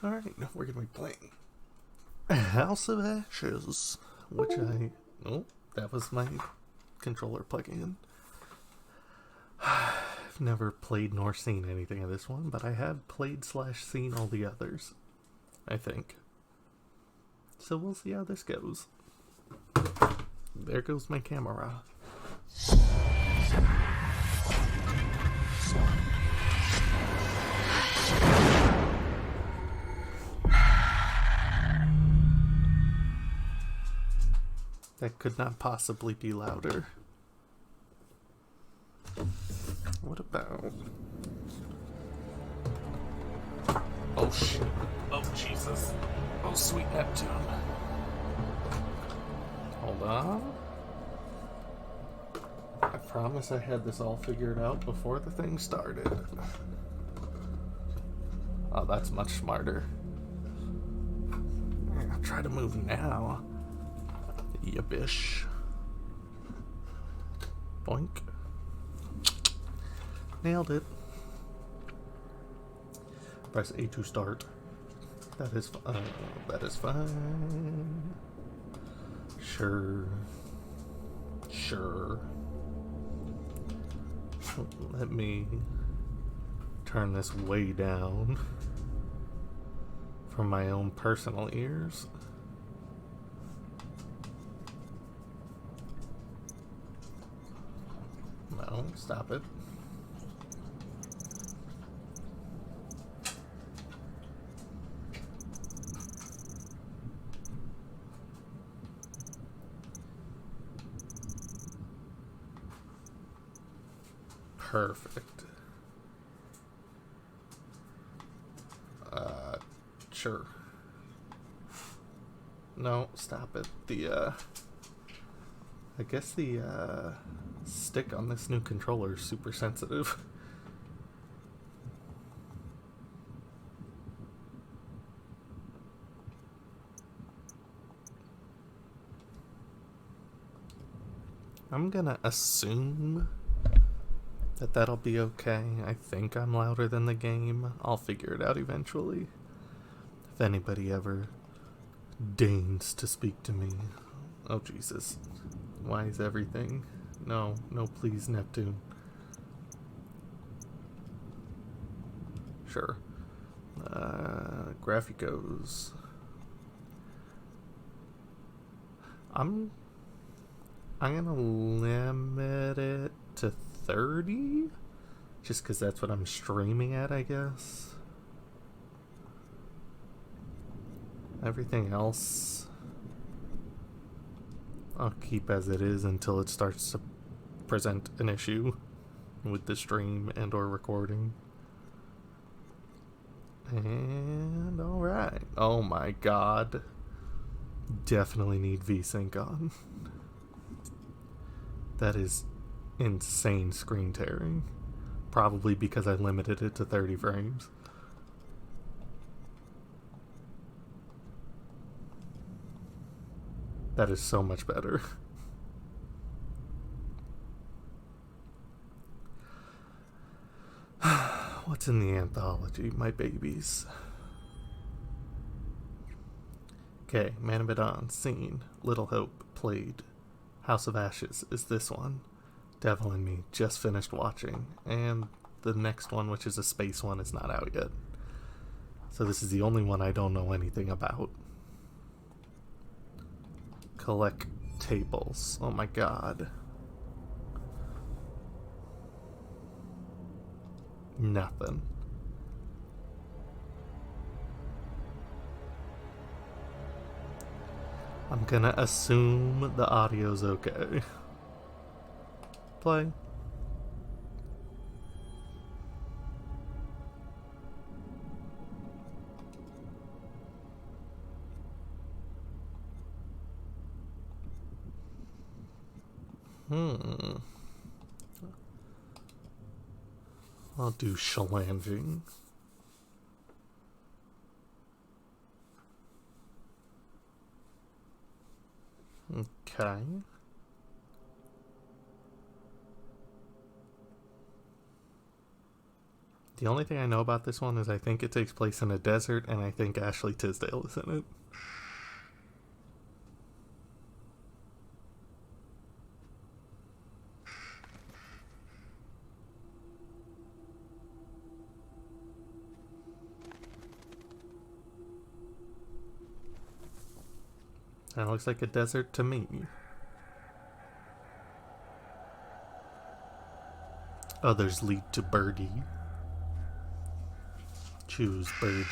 Alright, we're gonna be playing House of Ashes, which oh, that was my controller plugging in. I've never played nor seen anything of this one, but I have played / seen all the others, I think. So we'll see how this goes. There goes my camera. That could not possibly be louder. What about... Oh shit. Oh Jesus. Oh sweet Neptune. Hold on. I promise I had this all figured out before the thing started. Oh, that's much smarter. I'll try to move now. Yabbish. Boink. Nailed it. Press A to start. That is fine. Sure. Let me turn this way down for my own personal ears. No, stop it. Perfect. Sure. No, stop it. I guess the stick on this new controller is super sensitive. I'm gonna assume that that'll be okay. I think I'm louder than the game. I'll figure it out eventually. If anybody ever deigns to speak to me. Oh Jesus. Why is everything? No, please, Neptune. Sure. Graphicos. I'm gonna limit it to 30, just because that's what I'm streaming at, I guess. Everything else I'll keep as it is until it starts to present an issue with the stream and or recording. And alright. Oh my god. Definitely need VSync on. That is insane screen tearing. Probably because I limited it to 30 frames. That is so much better. What's in the anthology, my babies? Okay, Man of Medan, seen. Little Hope, played. House of Ashes is this one. Devil in Me, just finished watching. And the next one, which is a space one, is not out yet. So this is the only one I don't know anything about. Collectables. Oh my god. Nothing. I'm gonna assume the audio's okay. Play. I'll do shalanging. Okay. The only thing I know about this one is I think it takes place in a desert, and I think Ashley Tisdale is in it. That looks like a desert to me. Others lead to Birdie. Choose Birdie.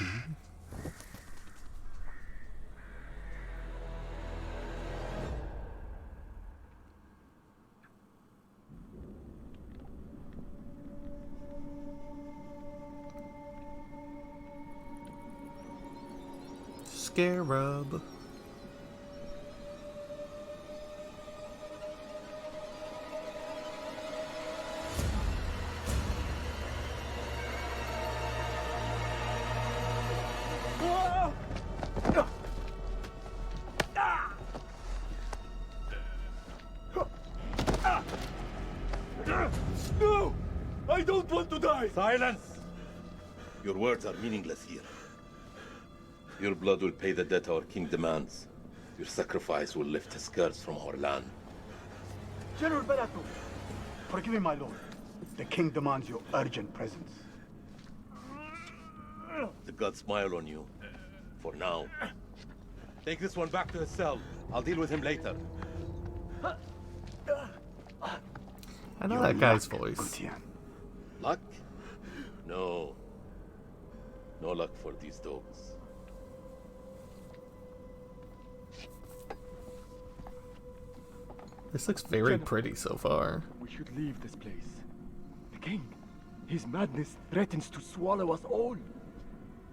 Scarab. No! I don't want to die! Silence! Your words are meaningless here. Your blood will pay the debt our king demands. Your sacrifice will lift his curse from our land. General Barato, forgive me, my lord. The king demands your urgent presence. The gods smile on you. For now. Take this one back to his cell. I'll deal with him later. I know that guy's voice. Gutian. Luck? No. No luck for these dogs. This looks very pretty so far. We should leave this place. The king, his madness threatens to swallow us all.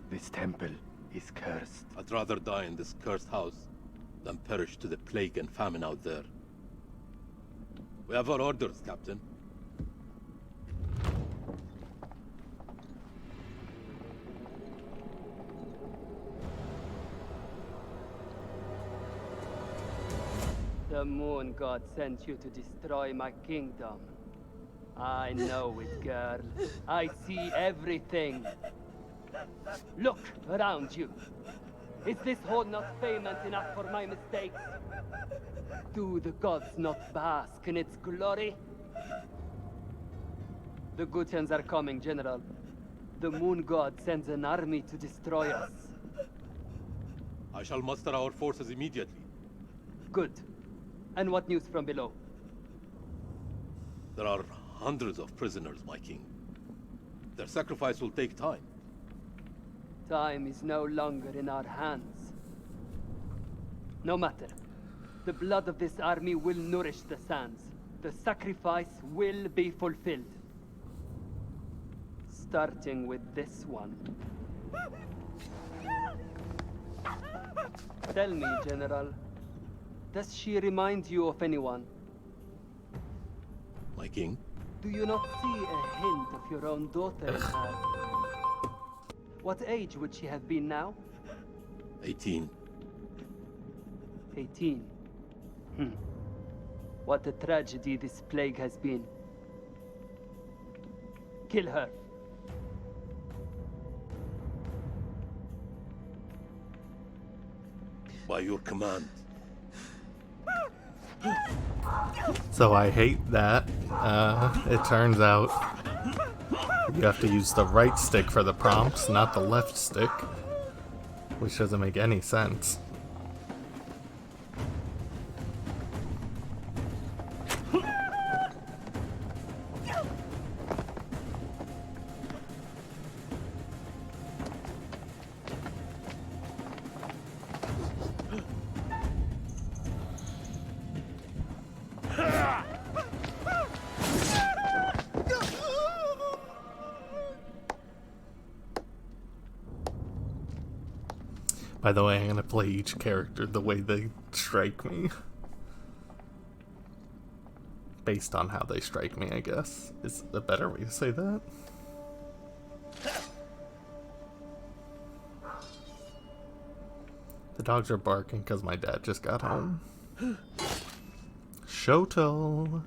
This temple is cursed. I'd rather die in this cursed house than perish to the plague and famine out there. We have our orders, Captain. The moon god sent you to destroy my kingdom. I know it, girl. I see everything. Look around you. Is this hall not famous enough for my mistakes? Do the gods not bask in its glory? The Gutians are coming, General. The moon god sends an army to destroy us. I shall muster our forces immediately. Good. And what news from below? There are hundreds of prisoners, my king. Their sacrifice will take time. Time is no longer in our hands. No matter. The blood of this army will nourish the sands. The sacrifice will be fulfilled. Starting with this one. Tell me, General, does she remind you of anyone? My king? Do you not see a hint of your own daughter in her? What age would she have been now? 18. 18. What a tragedy this plague has been. Kill her. By your command. So I hate that. It turns out you have to use the right stick for the prompts, not the left stick. Which doesn't make any sense. By the way, I'm gonna play each character the way they strike me. Based on how they strike me, I guess, is the better way to say that. The dogs are barking because my dad just got home. Shoto!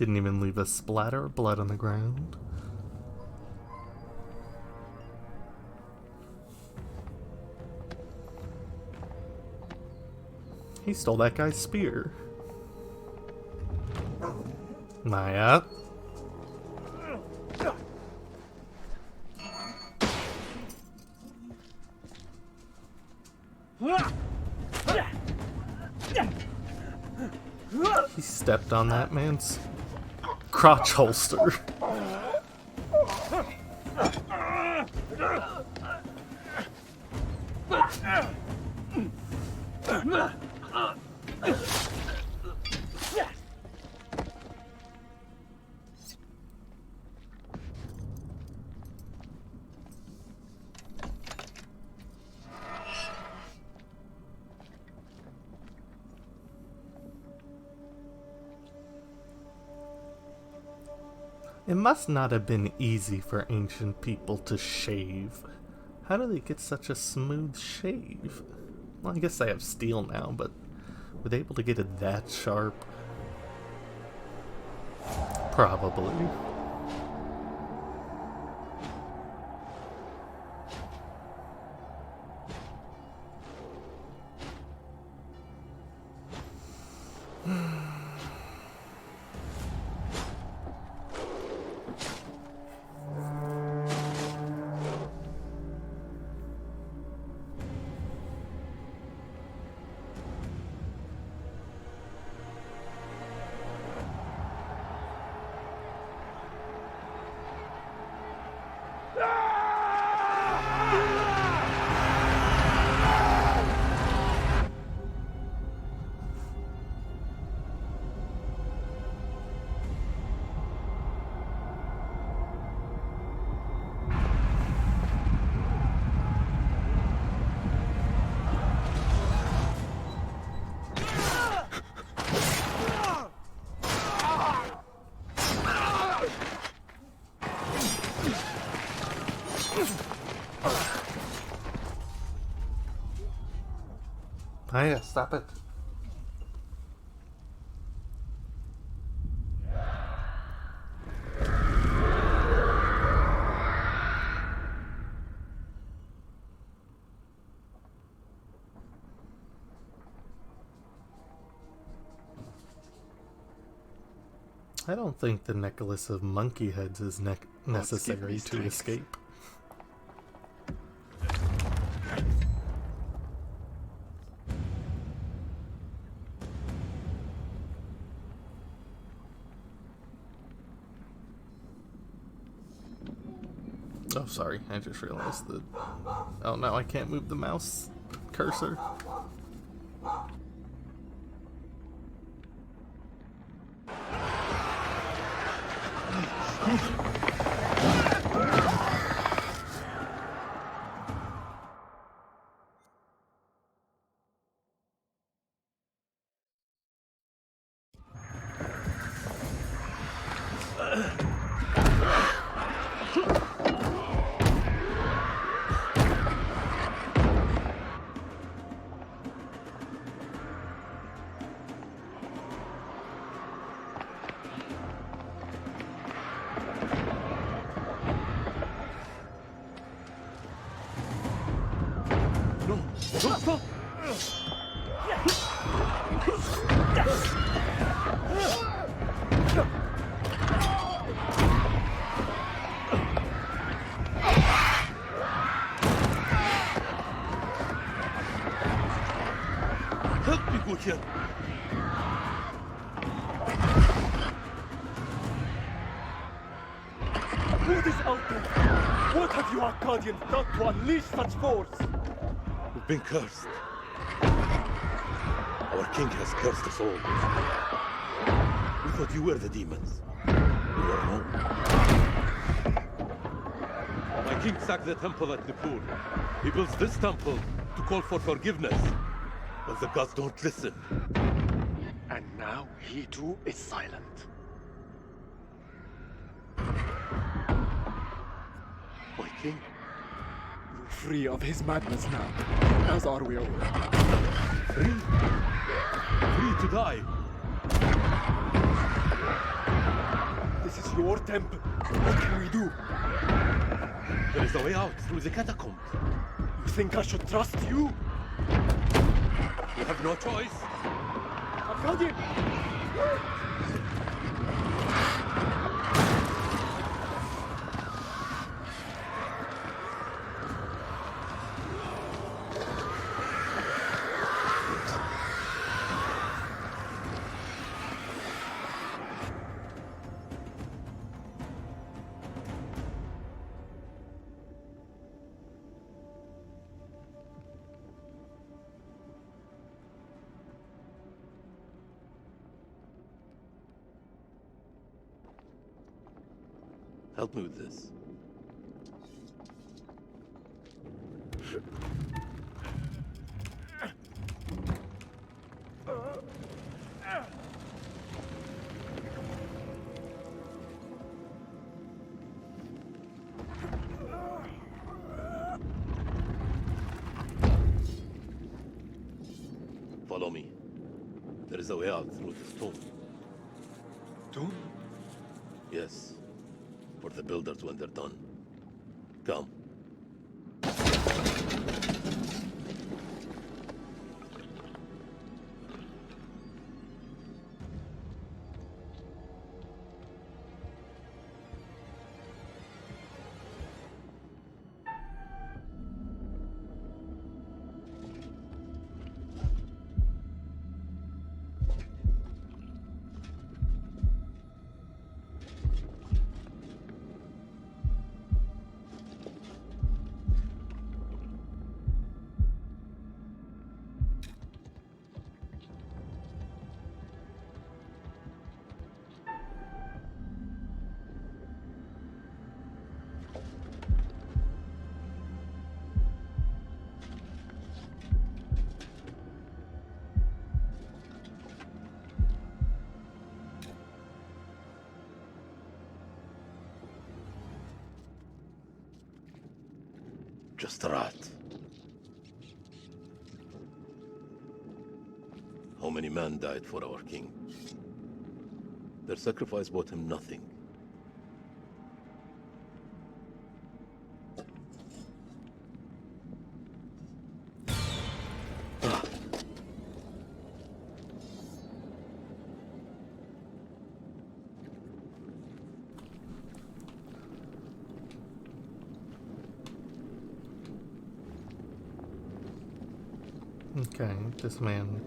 Didn't even leave a splatter of blood on the ground. He stole that guy's spear. Maya. He stepped on that man's crotch holster. It must not have been easy for ancient people to shave. How do they get such a smooth shave? Well, I guess they have steel now, but were they able to get it that sharp? Probably. Hiya, stop it. I don't think the necklace of monkey heads is necessary to escape. Oh, sorry, I just realized that... Oh no, I can't move the mouse cursor. Stop! Help me, Gutian! What is out there? What have you Arcadians done to unleash such force? We've been cursed. Our king has cursed us all. We thought you were the demons. We were wrong. My king sacked the temple at Nippur. He builds this temple to call for forgiveness. But the gods don't listen. And now he too is silent. My king? You're free of his madness now, as are we all. Free? Free to die? This is your temple. What can we do? There is a way out through the catacombs. You think I should trust you? You have no choice. I've got him! Help me with this. Follow me. There is a way out through this tomb. Tomb? Yes. For the builders when they're done. Come. Just a rat. How many men died for our king? Their sacrifice bought him nothing. Okay, this man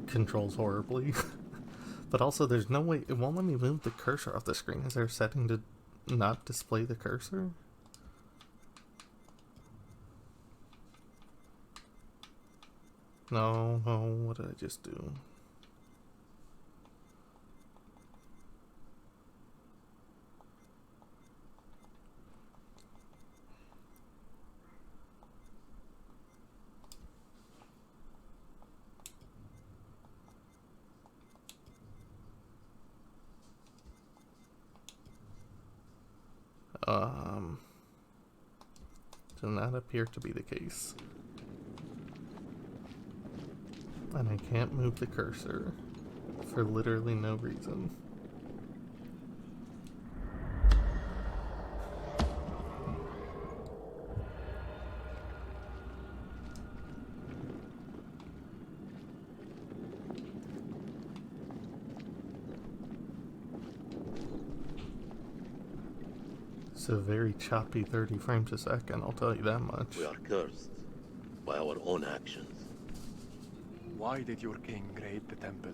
controls horribly. But also, there's no way... It won't let me move the cursor off the screen. Is there a setting to not display the cursor? No, what did I just do? Does not appear to be the case. And I can't move the cursor for literally no reason. It's a very choppy 30 frames a second, I'll tell you that much. We are cursed by our own actions. Why did your king raid the temple?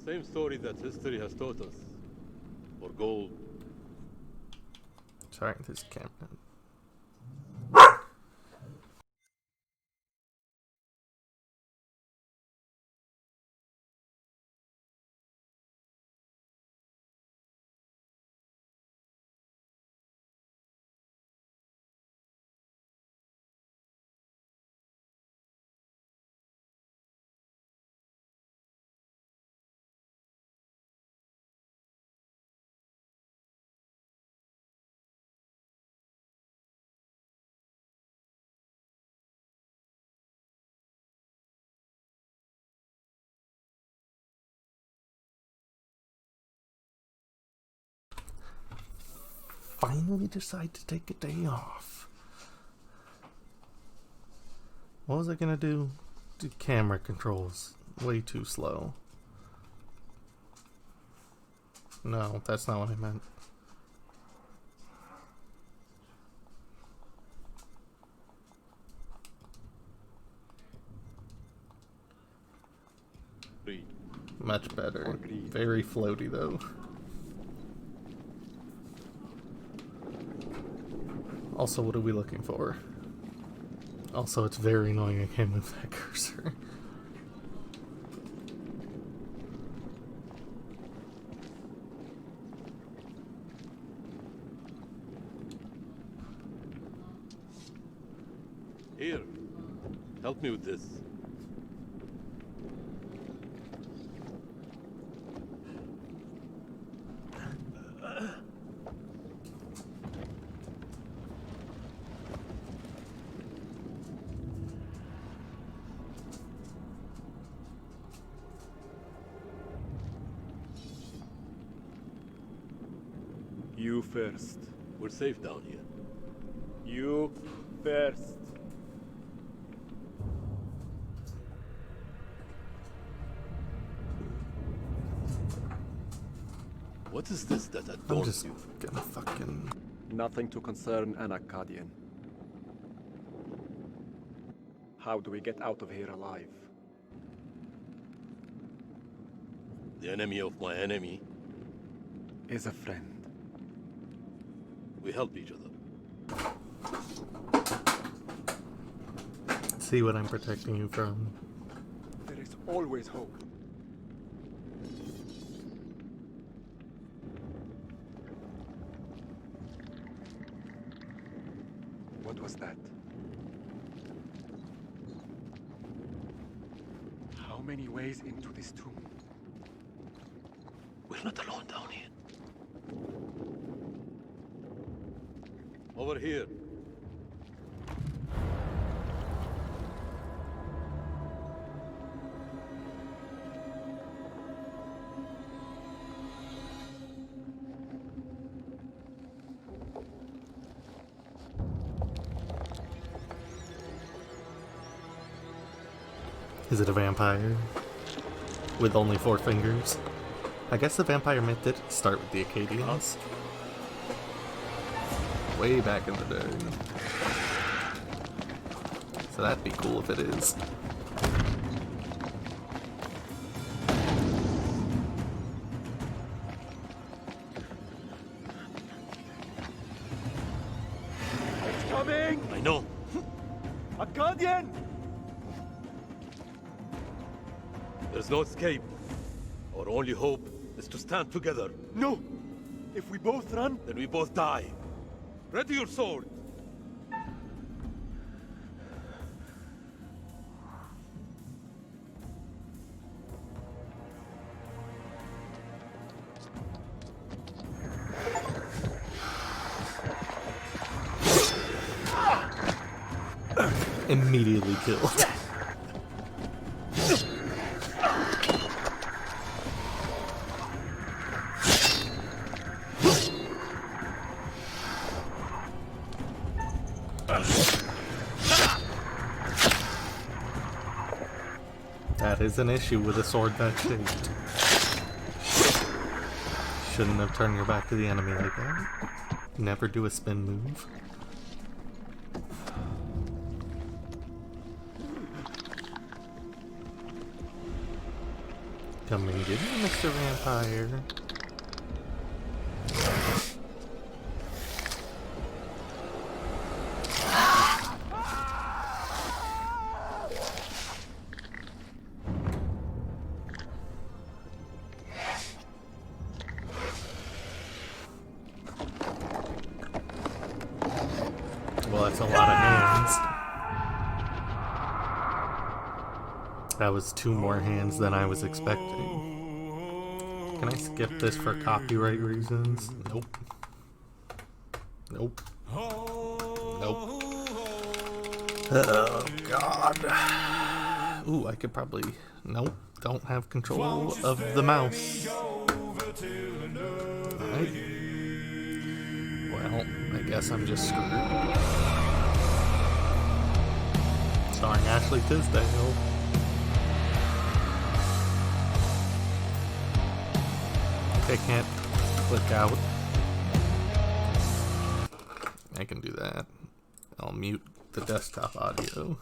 Same story that history has taught us. For gold. Sorry, this camera. finally decide to take a day off. What was I gonna do? The camera controls way too slow. No, that's not what I meant. Much better. Very floaty though. Also, what are we looking for? Also, it's very annoying I can't move that cursor. Here, help me with this. You first. We're safe down here. You first. What is this that I'm adorns just you? gonna fucking... Nothing to concern an Akkadian. How do we get out of here alive? The enemy of my enemy. Is a friend. We help each other. See what I'm protecting you from. There is always hope. What was that? How many ways into this tomb? We're not alone down here. Over here. Is it a vampire? With only 4 fingers? I guess the vampire myth did start with the Akkadians. Way back in the day. So that'd be cool if it is. It's coming! I know. Akkadian! There's no escape. Our only hope is to stand together. No! If we both run, Then we both die. Ready your sword. Immediately killed. That is an issue with a sword that shaped. Shouldn't have turned your back to the enemy like that. Never do a spin move. Come and get me, Mr. Vampire. Well, that's a lot of hands. That was 2 more hands than I was expecting. Can I skip this for copyright reasons? Nope. Nope. Nope. Oh, God. Ooh, I could probably... Nope. Don't have control of the mouse. Alright. Well, I guess I'm just screwed. Starring Ashley Tisdale. I can't click out. I can do that. I'll mute the desktop audio.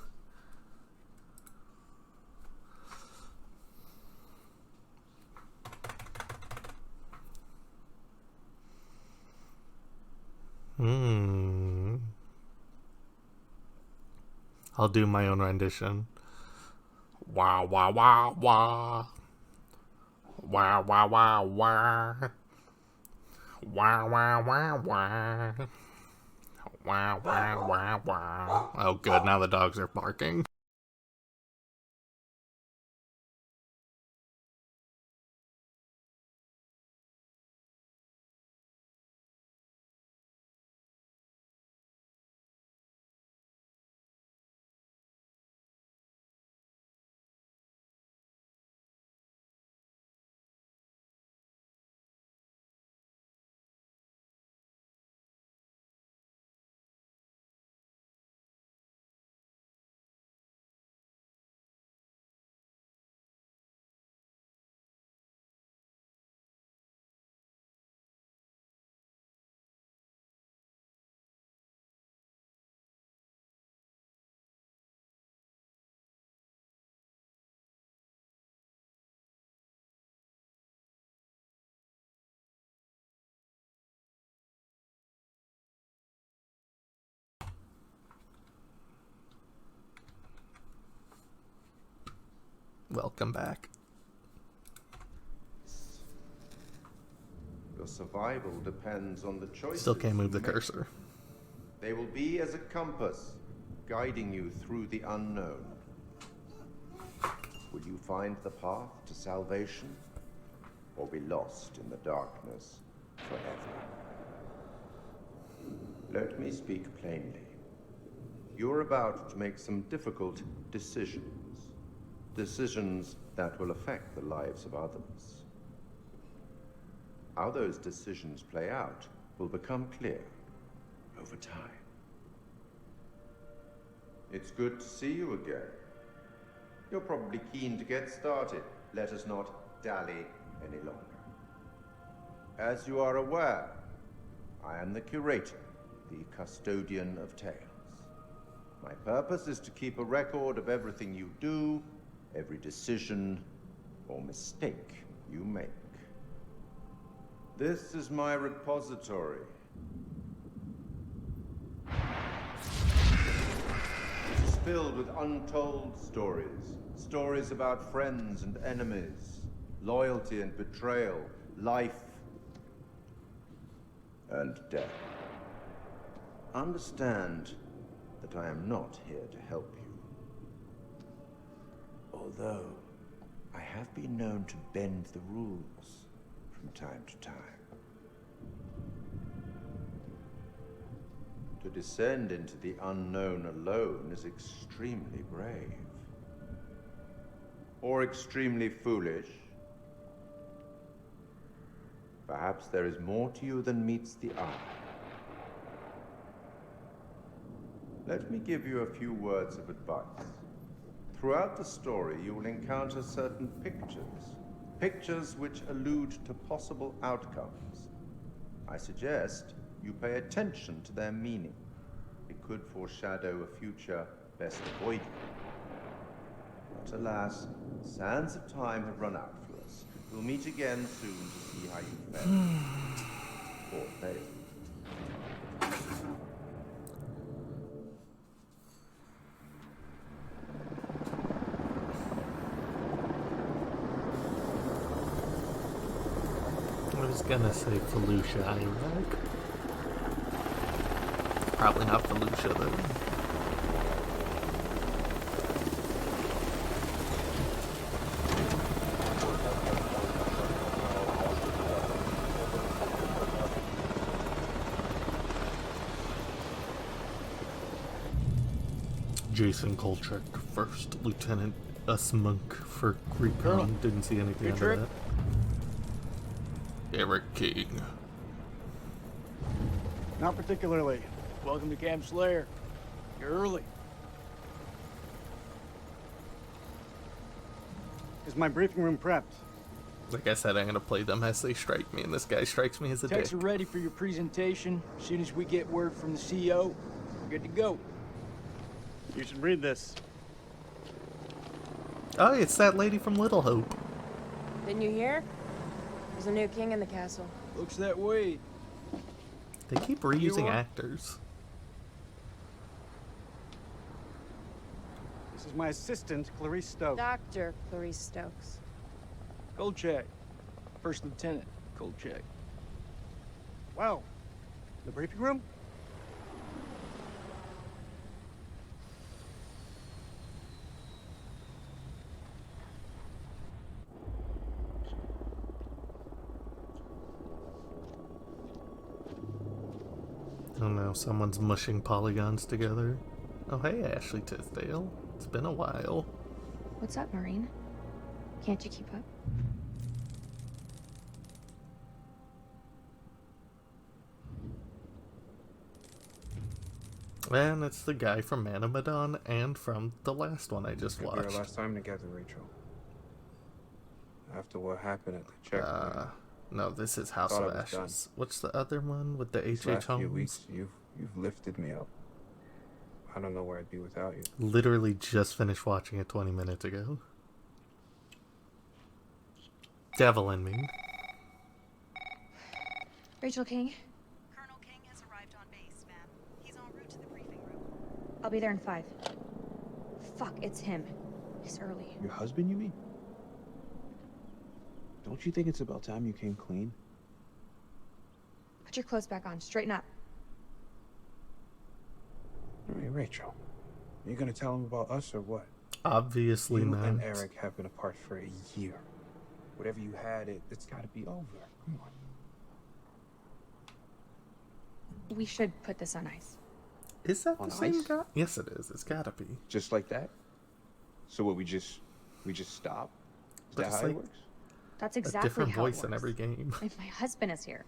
I'll do my own rendition. Wah wah wah wah. Wah wah wah wah. Wah wah wah wah. Wah wah wah wah. Oh good, now the dogs are barking. Welcome back. Your survival depends on the choices. Still can't move the you make. cursor. They will be as a compass, guiding you through the unknown. Will you find the path to salvation, or be lost in the darkness forever? Let me speak plainly. You're about to make some difficult decisions. Decisions that will affect the lives of others. How those decisions play out will become clear over time. It's good to see you again. You're probably keen to get started. Let us not dally any longer. As you are aware, I am the curator, the custodian of tales. My purpose is to keep a record of everything you do, every decision or mistake you make. This is my repository. It is filled with untold stories. Stories about friends and enemies, loyalty and betrayal, life and death. Understand that I am not here to help you. Although, I have been known to bend the rules from time to time. To descend into the unknown alone is extremely brave. Or extremely foolish. Perhaps there is more to you than meets the eye. Let me give you a few words of advice. Throughout the story, you will encounter certain pictures. Pictures which allude to possible outcomes. I suggest you pay attention to their meaning. It could foreshadow a future best avoided. But alas, the sands of time have run out for us. We'll meet again soon to see how you fare. Or fail. I was gonna say Felicia, Iraq. Probably not Felicia though. Jason Kolchak, First Lieutenant Usmunk for Recon. Didn't see anything under that. Eric King. Not particularly. Welcome to Camp Slayer. You're early. Is my briefing room prepped? Like I said, I'm gonna play them as they strike me, and this guy strikes me as a dick. Techs are ready for your presentation. As soon as we get word from the CEO, we're good to go. You should read this. Oh, it's that lady from Little Hope. Didn't you hear? There's a new king in the castle. Looks that way. They keep reusing are? actors. This is my assistant, Clarice Stokes. Dr. Clarice Stokes. Kolchak. First Lieutenant Kolchak. Wow. The briefing room? Oh no, someone's mushing polygons together. Oh hey, Ashley Tisdale. It's been a while. What's up, Marine? Can't you keep up? And it's the guy from Manamadon and from the last one I just Could be our watched. last time together, Rachel. After what happened at the checkpoint. No, this is House Thought of I was Ashes. What's the other one with the These H.H. last few Holmes? weeks, you've lifted me up. I don't know where I'd be without you. Literally just finished watching it 20 minutes ago. Devil in me. Rachel King, Colonel King has arrived on base, ma'am. He's en route to the briefing room. I'll be there in 5. Fuck, it's him. He's early. Your husband, you mean? Don't you think it's about time you came clean? Put your clothes back on. Straighten up. All right, Rachel. You gonna tell him about us or what? Obviously You not. and Eric have been apart for a year. Whatever you had, it's gotta be over. Come on. We should put this on ice. Is that On the same ice? guy? Yes, it is. It's gotta be. Just like that? So what, we just stop? Is But that it's how like it works? That's A exactly different how voice it in works. every game. And my husband is here.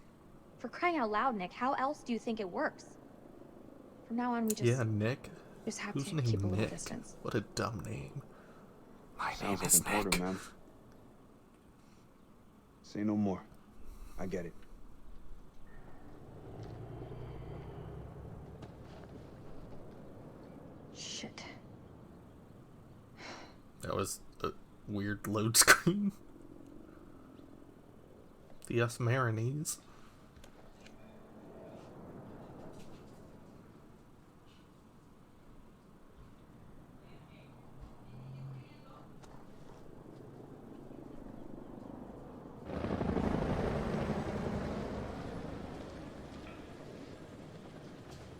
For crying out loud, Nick, how else do you think it works? From now on, we just, Yeah, Nick. just have Who's to named keep a little Nick? distance. What a dumb name. My name Sounds like is an order, Nick. man. Say no more. I get it. Shit. That was a weird load screen. The Us Marinese.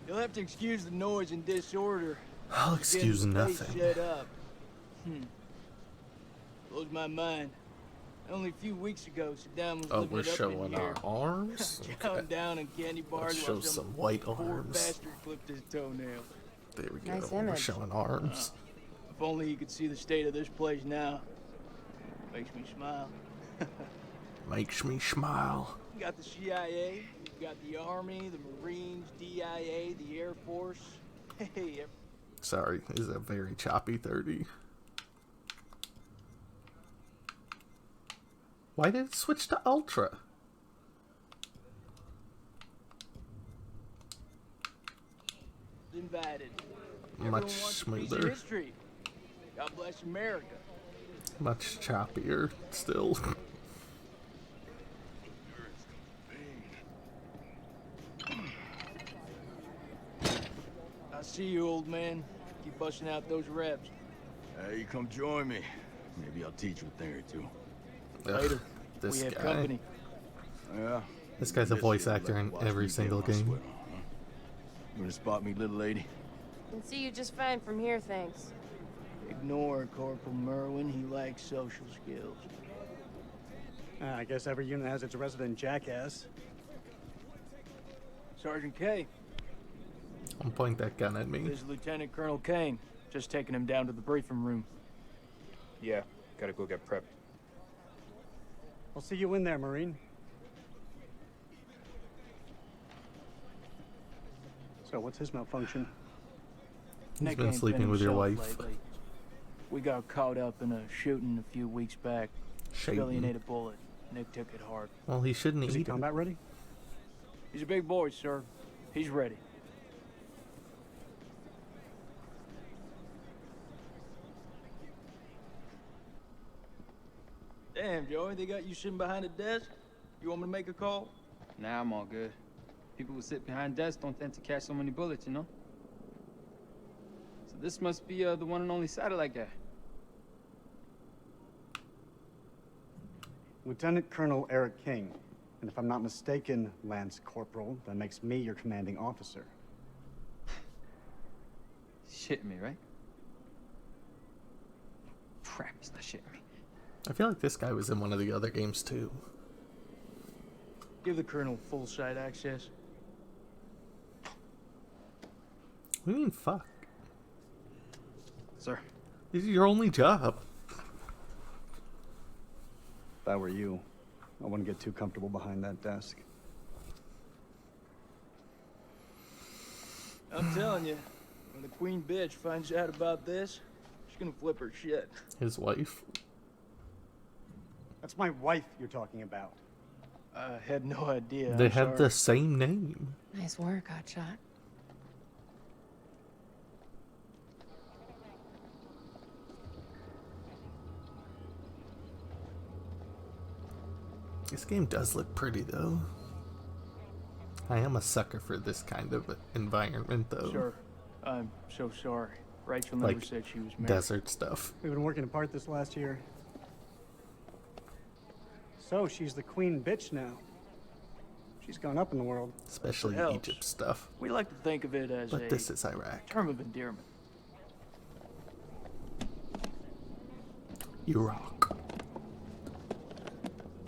You'll have to excuse the noise and disorder. I'll excuse Getting the place nothing. Shut up. Blows my mind. Only a few weeks ago, Saddam was Oh, living we're it up showing in here. our arms? Chowing Okay. down on candy bars Let's while show some some white poor arms. bastard clipped his toenail. There we go. Nice We're image. showing arms. If only you could see the state of this place now. Makes me smile. Makes me smile. You got the CIA, you got the Army, the Marines, DIA, the Air Force. Hey, Sorry, is a very choppy 30. Why did it switch to Ultra? invited. Much Everyone wants a piece of smoother. history. God bless America. Much choppier still. I see you, old man. Keep busting out those reps. Hey, come join me. Maybe I'll teach you a thing or two. Later. This we have guy. company. Yeah. This guy's a Miss voice you, actor like in watch every me single get my game. sweater, huh? You gonna spot me, little lady? Can see you just fine from here, thanks. Ignore Corporal Merwin. He lacks social skills. I guess every unit has its resident jackass. Sergeant K, Don't point that gun at me. this is Lieutenant Colonel Kane. Just taking him down to the briefing room. Yeah, gotta go get prepped. I'll see you in there, Marine. So what's his malfunction? He's Nick been ain't sleeping with your himself wife. lately. We got caught up in a shooting a few weeks back. Civilian ate a bullet. Nick took it hard. Well, he shouldn't Is he eat it. combat ready? He's a big boy, sir. He's ready. Damn, Joey, they got you sitting behind a desk? You want me to make a call? Nah, I'm all good. People who sit behind desks don't tend to catch so many bullets, you know? So this must be the one and only satellite guy. Lieutenant Colonel Eric King. And if I'm not mistaken, Lance Corporal, that makes me your commanding officer. Shitting me, right? Crap, he's not shitting me. I feel like this guy was in one of the other games too. Give the Colonel full site access. What do you mean, fuck? Sir. This is your only job. If I were you, I wouldn't get too comfortable behind that desk. I'm telling you, when the queen bitch finds out about this, she's gonna flip her shit. His wife? That's my wife you're talking about. I had no idea. They I'm have sorry. the same name. Nice work, Hotshot. This game does look pretty though. I am a sucker for this kind of environment though. Sure. I'm so sorry. Rachel never Like said she was married. desert stuff. We've been working apart this last year. So she's the queen bitch now. She's gone up in the world. Especially Helps. Egypt stuff. We like to think of it as But a this is Iraq. term of endearment. Iraq.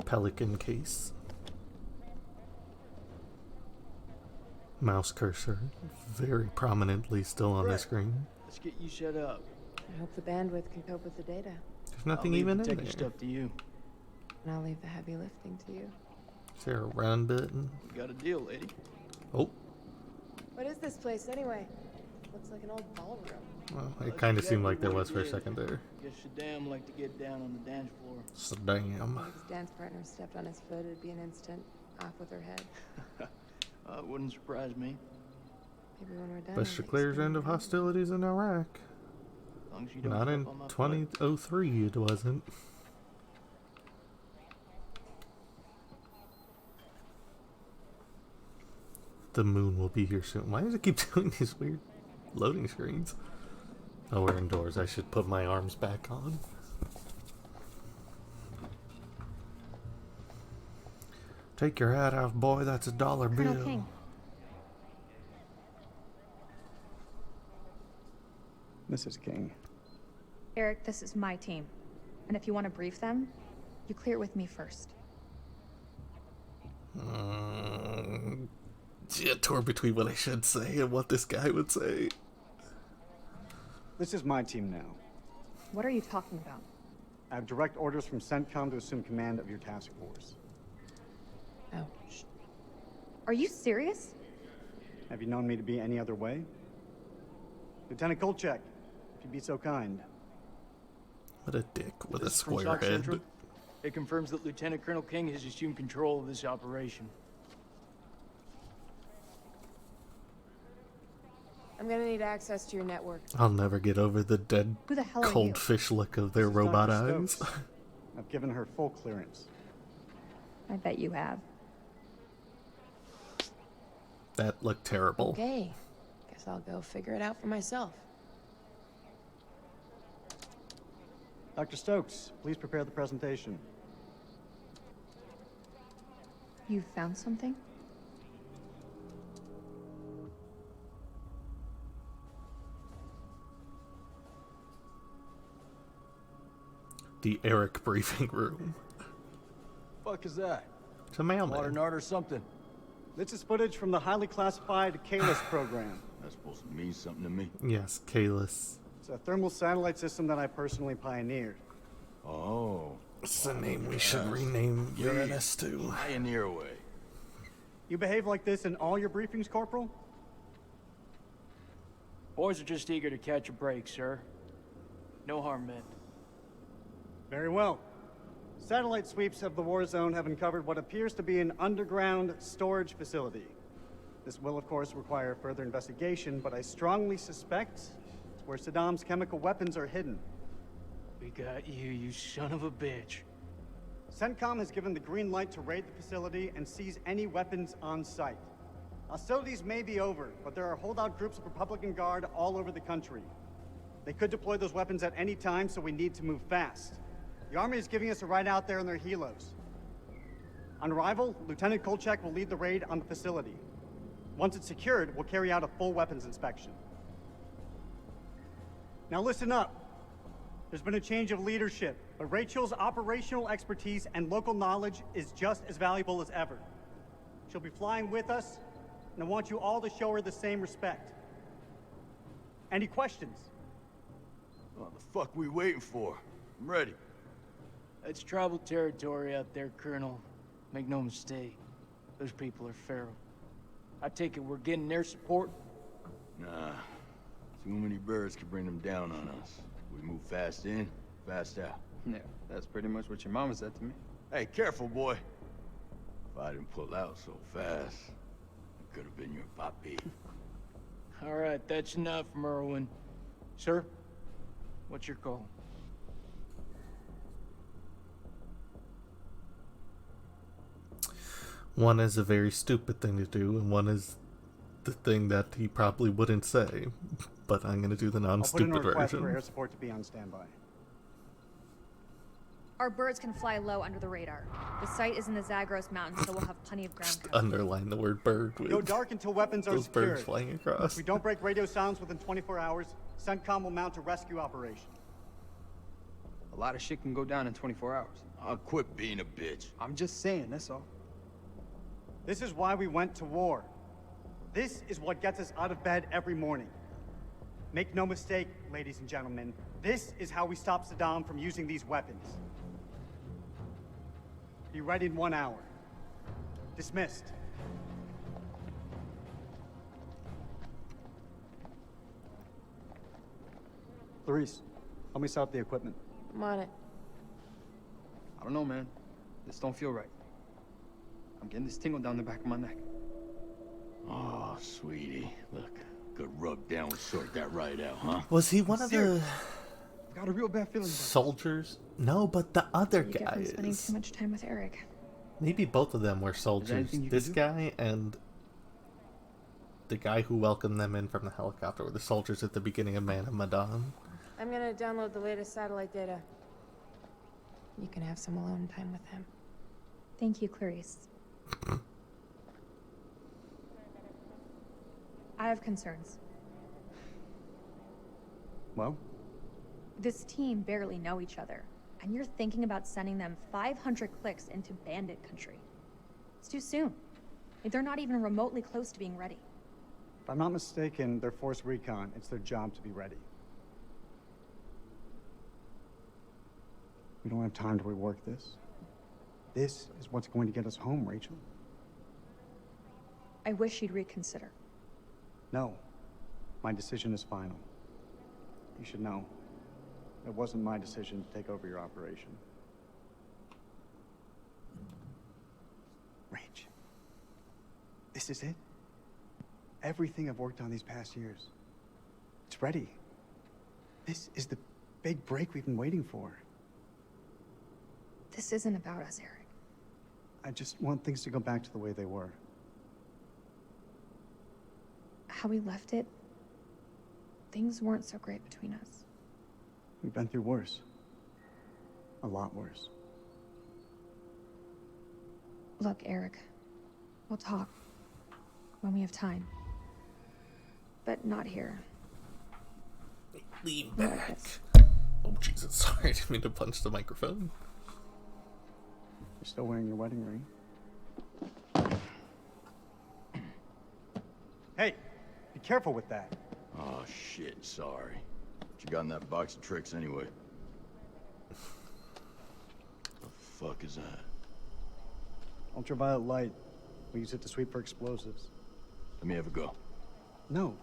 Pelican case. Mouse cursor. Very prominently still on the Right. screen. Let's get you set up. I hope the bandwidth can cope with the data. There's nothing I'll leave even the in techie there. stuff to you. And I'll leave the heavy lifting to you. Is there a run button? You got a deal, lady. Oh, What is this place anyway? Looks like an old ballroom. well, it That's kind of seemed exactly like there what was it for a is. second there. Guess Saddam liked to get down on the dance floor. Saddam. If his dance partner stepped on his foot, it'd be an instant off with her head. It wouldn't surprise me. Maybe when we're done. Buster I'll make clears some end of more. hostilities in Iraq. As long as you don't Not step in on my foot. 2003, it wasn't. The moon will be here soon. Why does it keep doing these weird loading screens? Oh, we're indoors. I should put my arms back on. Take your hat off, boy. That's a dollar Colonel bill. King. Mrs. King. Eric, this is my team. And if you want to brief them, you clear it with me first. Yeah, torn between what I should say and what this guy would say. This is my team now. What are you talking about? I have direct orders from CENTCOM to assume command of your task force. Ouch. Are you serious? Have you known me to be any other way? Lieutenant Kolchak, if you'd be so kind. What a dick with a This is from square SOC head. Central. It confirms that Lieutenant Colonel King has assumed control of this operation. I'm gonna need access to your network. I'll never get over the dead Who the hell are cold you? fish look of their This is robot Dr. eyes. Stokes. I've given her full clearance. I bet you have. That looked terrible. Okay. Guess I'll go figure it out for myself. Dr. Stokes, please prepare the presentation. You found something? The Eric briefing room. Fuck is that? It's a mailman. Water nard or something? This is footage from the highly classified Kalis program. That's supposed to mean something to me. Yes, Kalis. It's a thermal satellite system that I personally pioneered. Oh. It's the name we should rename Uranus to. Pioneer way. You behave like this in all your briefings, Corporal? Boys are just eager to catch a break, sir. No harm meant. Very well. Satellite sweeps of the war zone have uncovered what appears to be an underground storage facility. This will, of course, require further investigation, but I strongly suspect it's where Saddam's chemical weapons are hidden. We got you, you son of a bitch. CENTCOM has given the green light to raid the facility and seize any weapons on site. Hostilities may be over, but there are holdout groups of Republican Guard all over the country. They could deploy those weapons at any time, so we need to move fast. The Army is giving us a ride out there in their helos. On arrival, Lieutenant Kolchak will lead the raid on the facility. Once it's secured, we'll carry out a full weapons inspection. Now listen up. There's been a change of leadership, but Rachel's operational expertise and local knowledge is just as valuable as ever. She'll be flying with us, and I want you all to show her the same respect. Any questions? What the fuck we waiting for? I'm ready. It's tribal territory out there, Colonel. Make no mistake. Those people are feral. I take it we're getting their support? Nah. Too many birds could bring them down on us. We move fast in, fast out. Yeah, that's pretty much what your mama said to me. Hey, careful, boy. If I didn't pull out so fast, it could have been your papi. All right, that's enough, Merwin. Sir, what's your call? One is a very stupid thing to do, and one is the thing that he probably wouldn't say. But I'm going to do the non-stupid I'll put in a request version. for air support to be on standby. Our birds can fly low under the radar. The site is in the Zagros Mountains, so we'll have plenty of ground cover. Underline the word bird with Go dark until weapons are those secured. birds flying across. If we don't break radio silence within 24 hours, CENTCOM will mount a rescue operation. A lot of shit can go down in 24 hours. I'll quit being a bitch. I'm just saying, that's all. This is why we went to war. This is what gets us out of bed every morning. Make no mistake, ladies and gentlemen, this is how we stop Saddam from using these weapons. Be ready in 1 hour. Dismissed. Clarice, help me set up the equipment. I'm on it. I don't know, man. This don't feel right. I'm getting this tingle down the back of my neck. Oh, sweetie. Look, good rub down would sort that right out, huh? Was he one of the I've got a real bad feeling. soldiers? No, but the other You get guy from spending is. too much time with Eric. Maybe both of them were soldiers. anything you This can do? guy and the guy who welcomed them in from the helicopter were the soldiers at the beginning of Man of Medan. I'm gonna download the latest satellite data. You can have some alone time with him. Thank you, Clarice. I have concerns. Well? This team barely know each other, and you're thinking about sending them 500 clicks into bandit country. It's too soon. They're not even remotely close to being ready. If I'm not mistaken, they're force recon. It's their job to be ready. We don't have time to rework this. This is what's going to get us home, Rachel. I wish you'd reconsider. No. My decision is final. You should know. It wasn't my decision to take over your operation. Rach. This is it. Everything I've worked on these past years. It's ready. This is the big break we've been waiting for. This isn't about us, Eric. I just want things to go back to the way they were. How we left it, things weren't so great between us. We've been through worse. A lot worse. Look, Eric, we'll talk when we have time. But not here. Lean Not like back. this. Oh, Jesus. Sorry. I didn't mean to punch the microphone. You're still wearing your wedding ring. Hey, be careful with that. Oh, shit, sorry. What you got in that box of tricks, anyway? The fuck is that? Ultraviolet light. We use it to sweep for explosives. Let me have a go. No.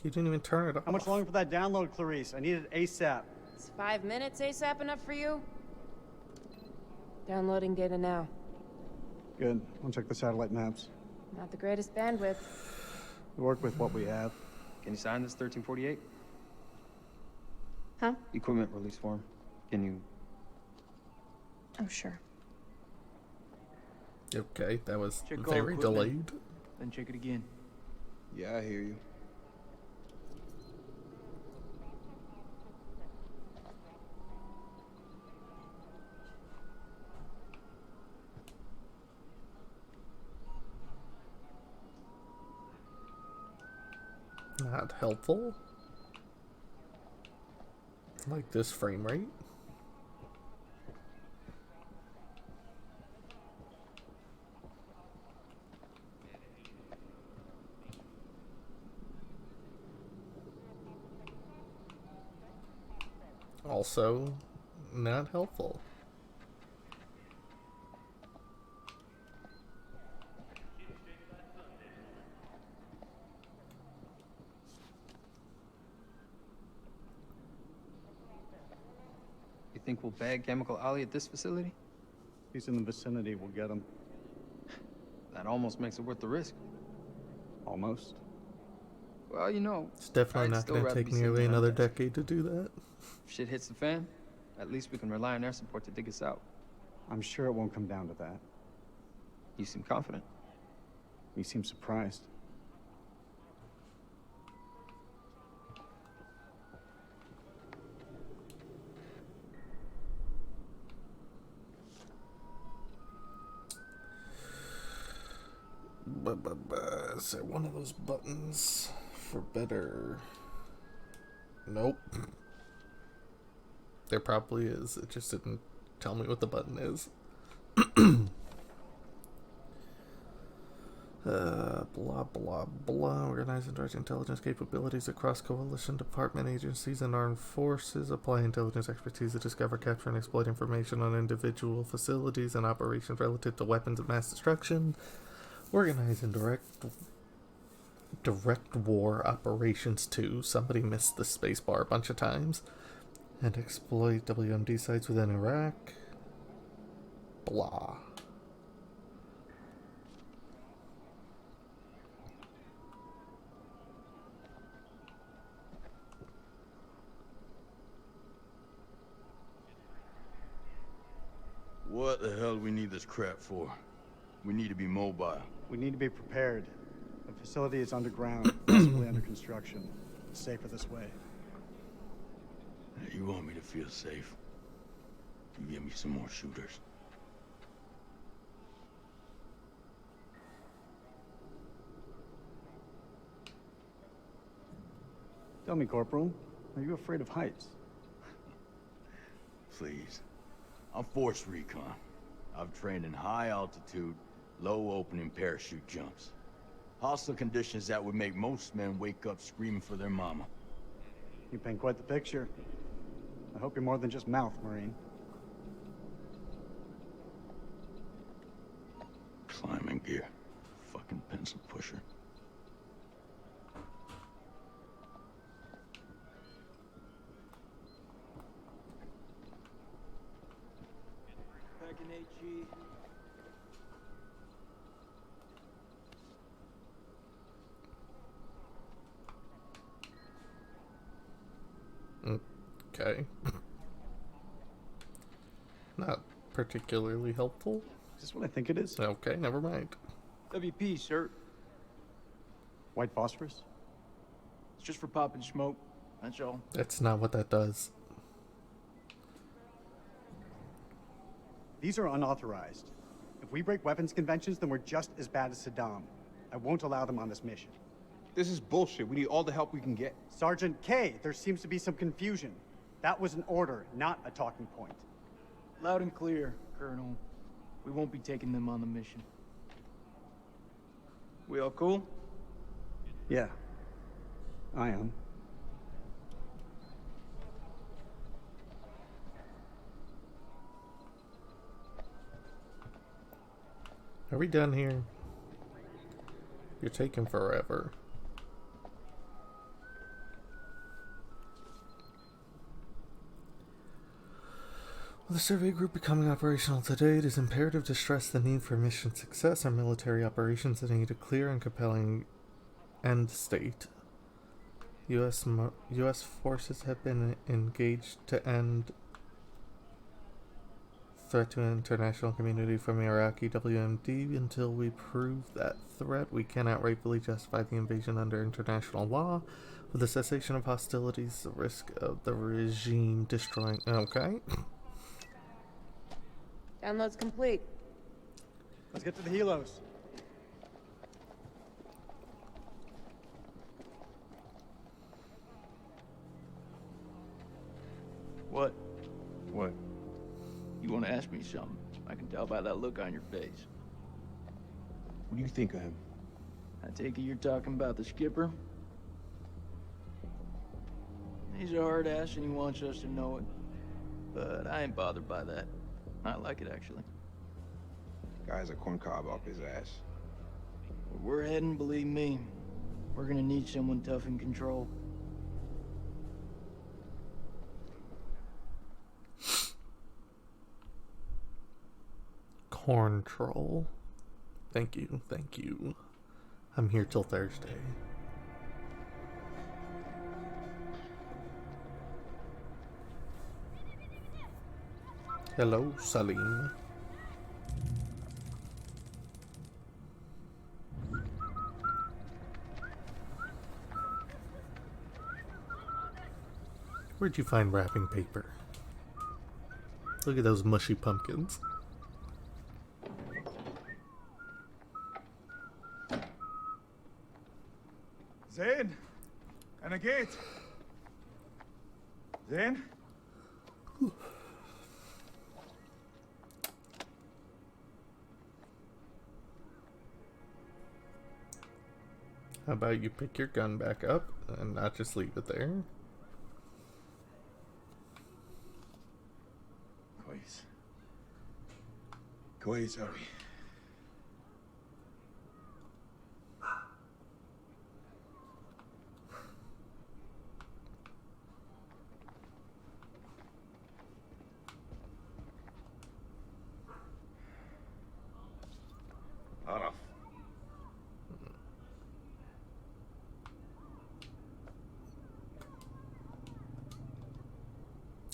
You didn't even turn it off. How much longer for that download, Clarice? I need it ASAP. Is 5 minutes ASAP enough for you? Downloading data now. Good. I'll check the satellite maps. Not the greatest bandwidth. We work with what we have. Can you sign this 1348? Huh? Equipment release form. Can you... Oh, sure. Okay, that was Check all very equipment. delayed. Then check it again. Yeah, I hear you. Not helpful. Like this frame rate. Also, not helpful. You think we'll bag Chemical Ollie at this facility? If he's in the vicinity, we'll get him. That almost makes it worth the risk. Almost. Well, you know, It's definitely I'd not still going to rather take be sitting nearly behind another desk. decade to do that. If shit hits the fan, at least we can rely on air support to dig us out. I'm sure it won't come down to that. You seem confident. You seem surprised. Is there one of those buttons for better? Nope. There probably is. It just didn't tell me what the button is. Blah, blah, blah. Organize and direct intelligence capabilities across coalition, department, agencies, and armed forces. Apply intelligence expertise to discover, capture, and exploit information on individual facilities and operations relative to weapons of mass destruction. Organize and direct war operations too. Somebody missed the spacebar a bunch of times. And exploit WMD sites within Iraq. Blah. What the hell do we need this crap for? We need to be mobile. We need to be prepared. The facility is underground, possibly under construction. It's safer this way. You want me to feel safe? You give me some more shooters. Tell me, Corporal, are you afraid of heights? Please. I'm Force Recon. I've trained in high altitude, low opening parachute jumps. Hostile conditions that would make most men wake up screaming for their mama. You paint quite the picture. I hope you're more than just mouth, Marine. Climbing gear. Fucking pencil pusher. Packing HE. Okay. Not particularly helpful. Is this what I think it is? Okay, never mind. WP, sir. White phosphorus? It's just for popping smoke. That's all. That's not what that does. These are unauthorized. If we break weapons conventions, then we're just as bad as Saddam. I won't allow them on this mission. This is bullshit. We need all the help we can get. Sergeant K, there seems to be some confusion. That was an order, not a talking point. Loud and clear, Colonel. We won't be taking them on the mission. We all cool? Yeah, I am. Are we done here? You're taking forever. the survey group becoming operational today, it is imperative to stress the need for mission success and military operations that need a clear and compelling end state. U.S. forces have been engaged to end threat to international community from Iraqi WMD. Until we prove that threat, we cannot rightfully justify the invasion under international law. With the cessation of hostilities, the risk of the regime destroying... Okay. Download's complete. Let's get to the helos. What? What? You want to ask me something? I can tell by that look on your face. What do you think of him? I take it you're talking about the skipper? He's a hard ass and he wants us to know it. But I ain't bothered by that. I like it, actually. Guy's a corncob off his ass. Where we're heading, believe me, we're gonna need someone tough in control. Corn troll. Thank you, thank you. I'm here till Thursday. Hello, Salim. Where'd you find wrapping paper? Look at those mushy pumpkins. زين أنا جيت زين How about you pick your gun back up and not just leave it there? كويس كويس أوي عرف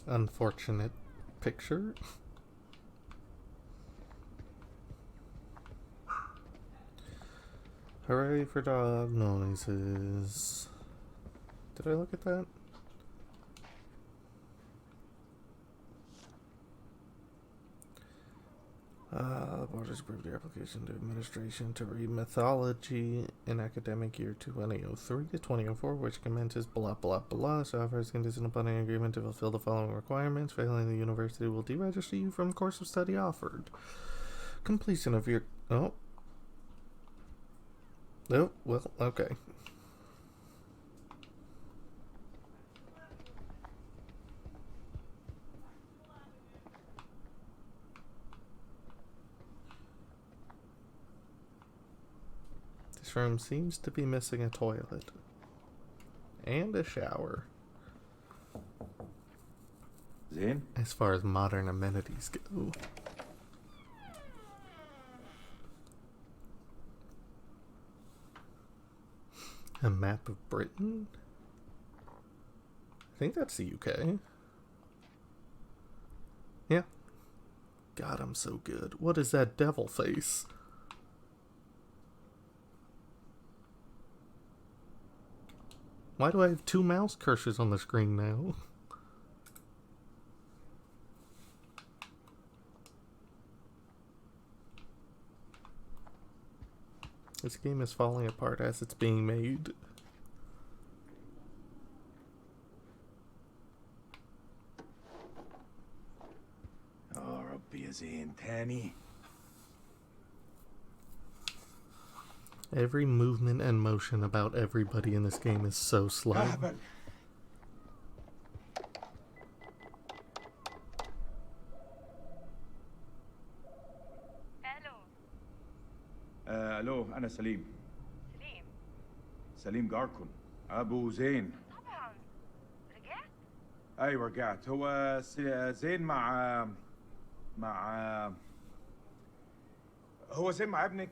Unfortunate picture. Hooray for dog noises. Did I look at that? Board approved the application to administration to read Mythology in academic year 2003 to 2004, which commences blah blah blah. So offers conditional upon an agreement to fulfill the following requirements. Failing, the university will deregister you from the course of study offered. Completion of your... Oh, well, okay. This room seems to be missing a toilet. And a shower. زين As far as modern amenities go. A map of Britain? I think that's the UK. Yeah. God, I'm so good. What is that devil face? Why do I have two mouse cursors on the screen now? This game is falling apart as it's being made. يا ربي يا زين تاني Every movement and motion about everybody in this game is so slow. أهبل الو انا سليم سليم جاركون ابو زين طبعا رجعت؟ ايوه رجعت هو زين مع مع هو زين مع ابنك؟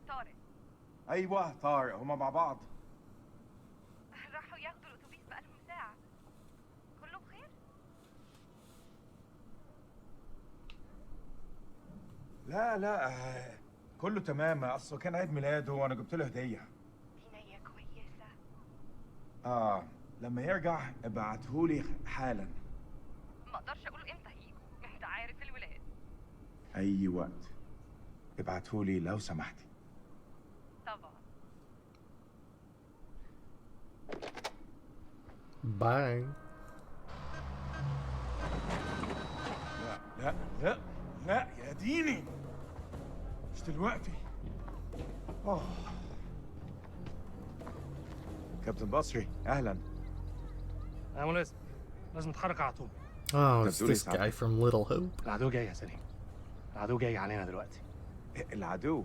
طارق. ايوه طارق، هما مع بعض. راحوا ياخدوا الاتوبيس بقالهم ساعة. كله بخير؟ لا لا كله تمام، اصله كان عيد ميلاده وانا جبت له هديه. دي نية كويسة. لما يرجع ابعتهولي حالا. ما اقدرش اقول امتى هيجوا، انت عارف الولاد. اي وقت ابعتهولي لو سمحتي. طبعا. باي. لا لا لا لا يا ديني، مش دلوقتي. كابتن بصري اهلا. يا ملازم، لازم نتحرك على طول. Oh, it's this guy from Little Hope. العدو جاي يا سليم، العدو جاي علينا دلوقتي. العدو؟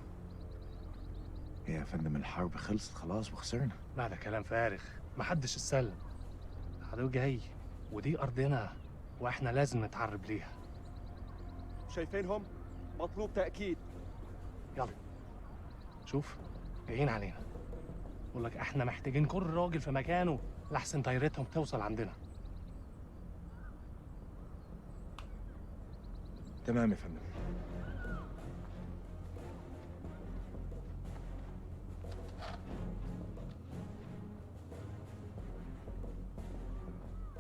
يا فندم الحرب خلصت خلاص وخسرنا. لا ده كلام فارغ، محدش اتسلم. العدو جاي ودي أرضنا وإحنا لازم نتعرب ليها. شايفينهم؟ مطلوب تأكيد. يلا شوف جايين علينا. بقول لك احنا محتاجين كل راجل في مكانه لحسن طيارتهم توصل عندنا. تمام يا فندم.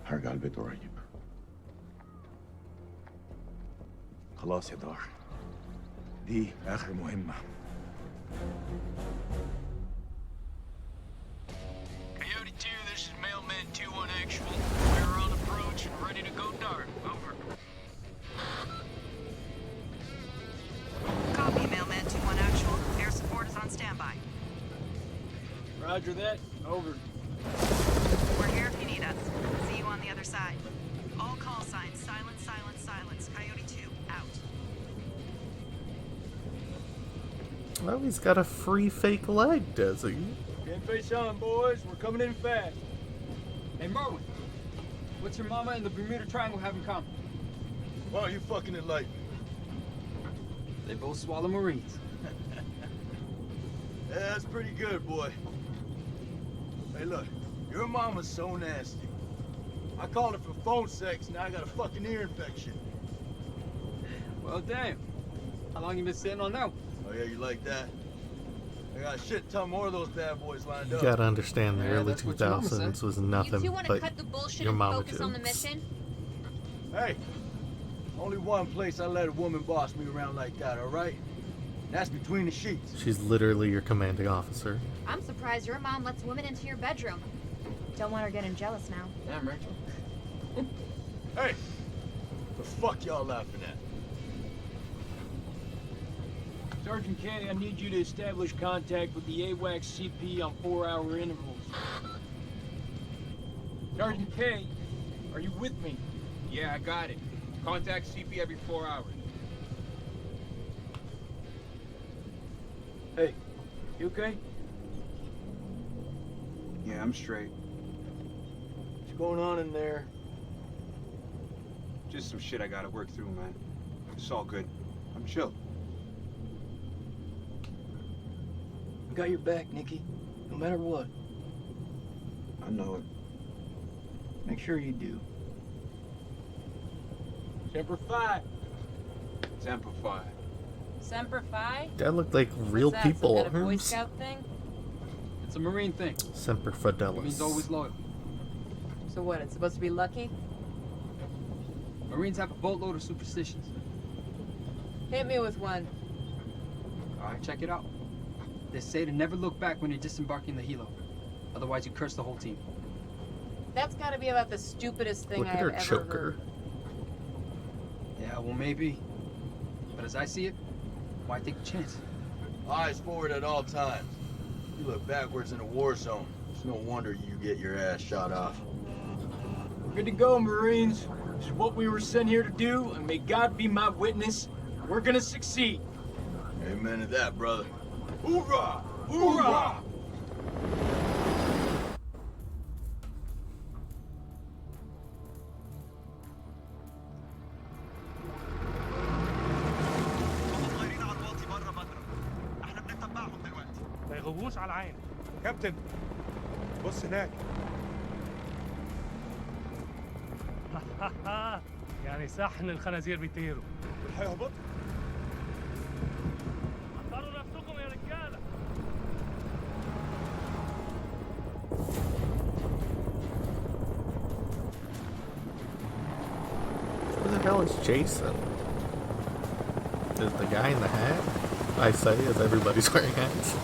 هرجع البيت قريب. خلاص يا دار، دي آخر مهمة. Coyote 2, this is Mailman 2-1 actual. We're on approach and ready to go dark. Over. Copy, Mailman 2-1 actual. Air support is on standby. Roger that. Over. We're here if you need us. See you on the other side. All call signs, silence, silence, silence. Coyote 2, out. Oh, he's got a free fake leg, does he? Get face on, boys. We're coming in fast. Hey, Merwin. What's your mama and the Bermuda Triangle have in common? Why are you fucking enlightened? They both swallow Marines. Yeah, that's pretty good, boy. Hey, look. Your mama's so nasty. I called her for phone sex, now I got a fucking ear infection. Well, damn. How long you been sitting on that one? Oh, yeah, you like that? I got a shit ton more of those bad boys lined You up. gotta understand the early that's what your mama 2000s was You nothing two want to but cut the bullshit your and mama focus on the jokes. mission? Hey, only one place I let a woman boss me around like that, all right? That's between the sheets. She's literally your commanding officer. I'm surprised your mom lets women into your bedroom. Don't want her getting jealous now. Damn, Rachel. Hey, the fuck y'all laughing at? Sergeant K, I need you to establish contact with the AWACS CP on 4-hour intervals. Sergeant K, are you with me? Yeah, I got it. Contact CP every 4 hours. Hey, you okay? Yeah, I'm straight. What's going on in there? Just some shit I gotta work through, man. It's all good. I'm chill. I got your back, Nikki. No matter what. I know it. Make sure you do. Semper Fi. Semper Fi. Semper Fi? That looked like real What's that, people some kind of Boy arms. Scout thing? It's a Marine thing. Semper It means Fidelis. always loyal. So what, it's supposed to be lucky? Marines have a boatload of superstitions. Hit me with one. Alright, check it out. They say to never look back when you're disembarking the helo. Otherwise you curse the whole team. That's gotta be about the stupidest thing Look I at have her ever choker. heard. Yeah, well maybe. But as I see it, why take the chance? Eyes forward at all times. You look backwards in a war zone. It's no wonder you get your ass shot off. We're good to go, Marines. This is what we were sent here to do, and may God be my witness. We're gonna succeed. Amen to that, brother. Hoorah! Hoorah! مش على العين. كابتن بص هناك. يعني صحن الخنازير بيطيروا. والهيهبط. حضروا نفسكم يا رجاله. Who the hell is Jason? Is the guy in the hat? I say as everybody's wearing hats.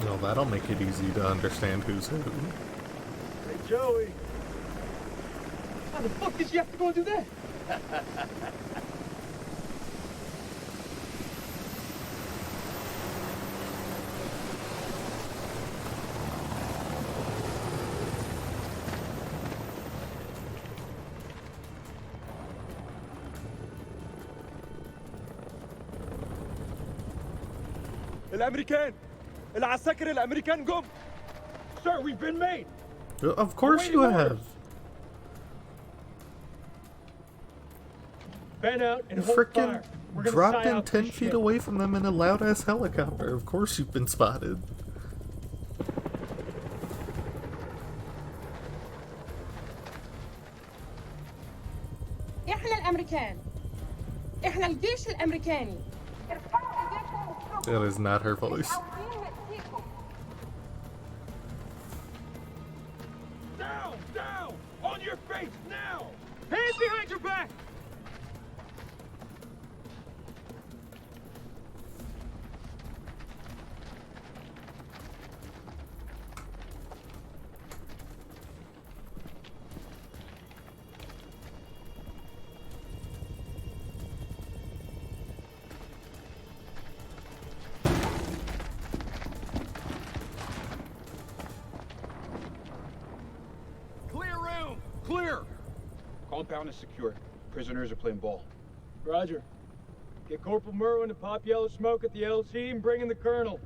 No, that'll make it easy to understand who's who. Hey, Joey. How the fuck did you have to go and do that? الامريكان العساكر الامريكان جم. Sir, we've been made. Of course you have. Fan out and You hold frickin' fire. We're gonna dropped psy in out 10 this feet shit. away from them in a loud ass helicopter. Of course you've been spotted. احنا الامريكان. احنا الجيش الامريكاني. That is not her voice. Down, down, on your face now. Hands behind your back. Clear. Compound is secure. Prisoners are playing ball. Roger. Get Corporal Merwin to pop yellow smoke at the LC and bring in the Colonel.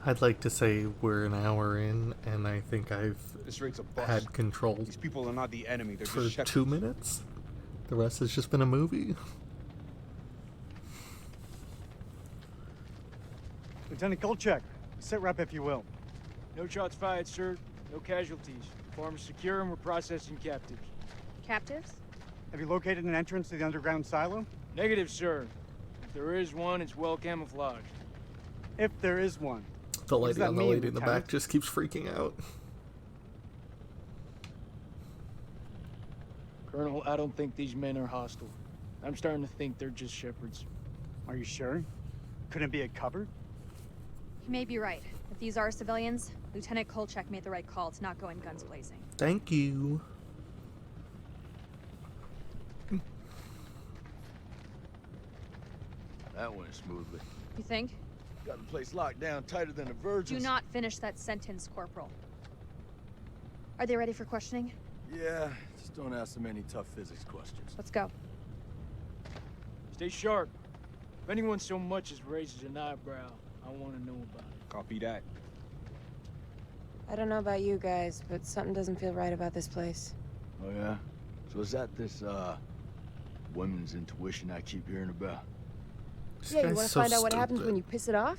I'd like to say we're an hour in, and I think I've This rate's a bust. had control These people are not the enemy. They're for just shepherds. 2 minutes. The rest has just been a movie. Lieutenant Kolchak, sit rep if you will. No shots fired, sir. No casualties. Farm is secure and we're processing captives. Captives? Have you located an entrance to the underground silo? Negative, sir. If there is one, it's well camouflaged. If there is one. The What does lady that on the mean, lady in the Lieutenant? back just keeps freaking out. Colonel, I don't think these men are hostile. I'm starting to think they're just shepherds. Are you sure? Couldn't it be a cover? You may be right. If these are civilians, Lieutenant Kolchak made the right call to not go in guns blazing. Thank you. That went smoothly. You think? Got the place locked down tighter than a virgin. Do not finish that sentence, Corporal. Are they ready for questioning? Yeah, just don't ask them any tough physics questions. Let's go. Stay sharp. If anyone so much as raises an eyebrow, I want to know about it. Copy that. I don't know about you guys, but something doesn't feel right about this place. Oh yeah? So is that this, women's intuition I keep hearing about? This Yeah, you guy's want to so find out what happens stupid. when you piss it off?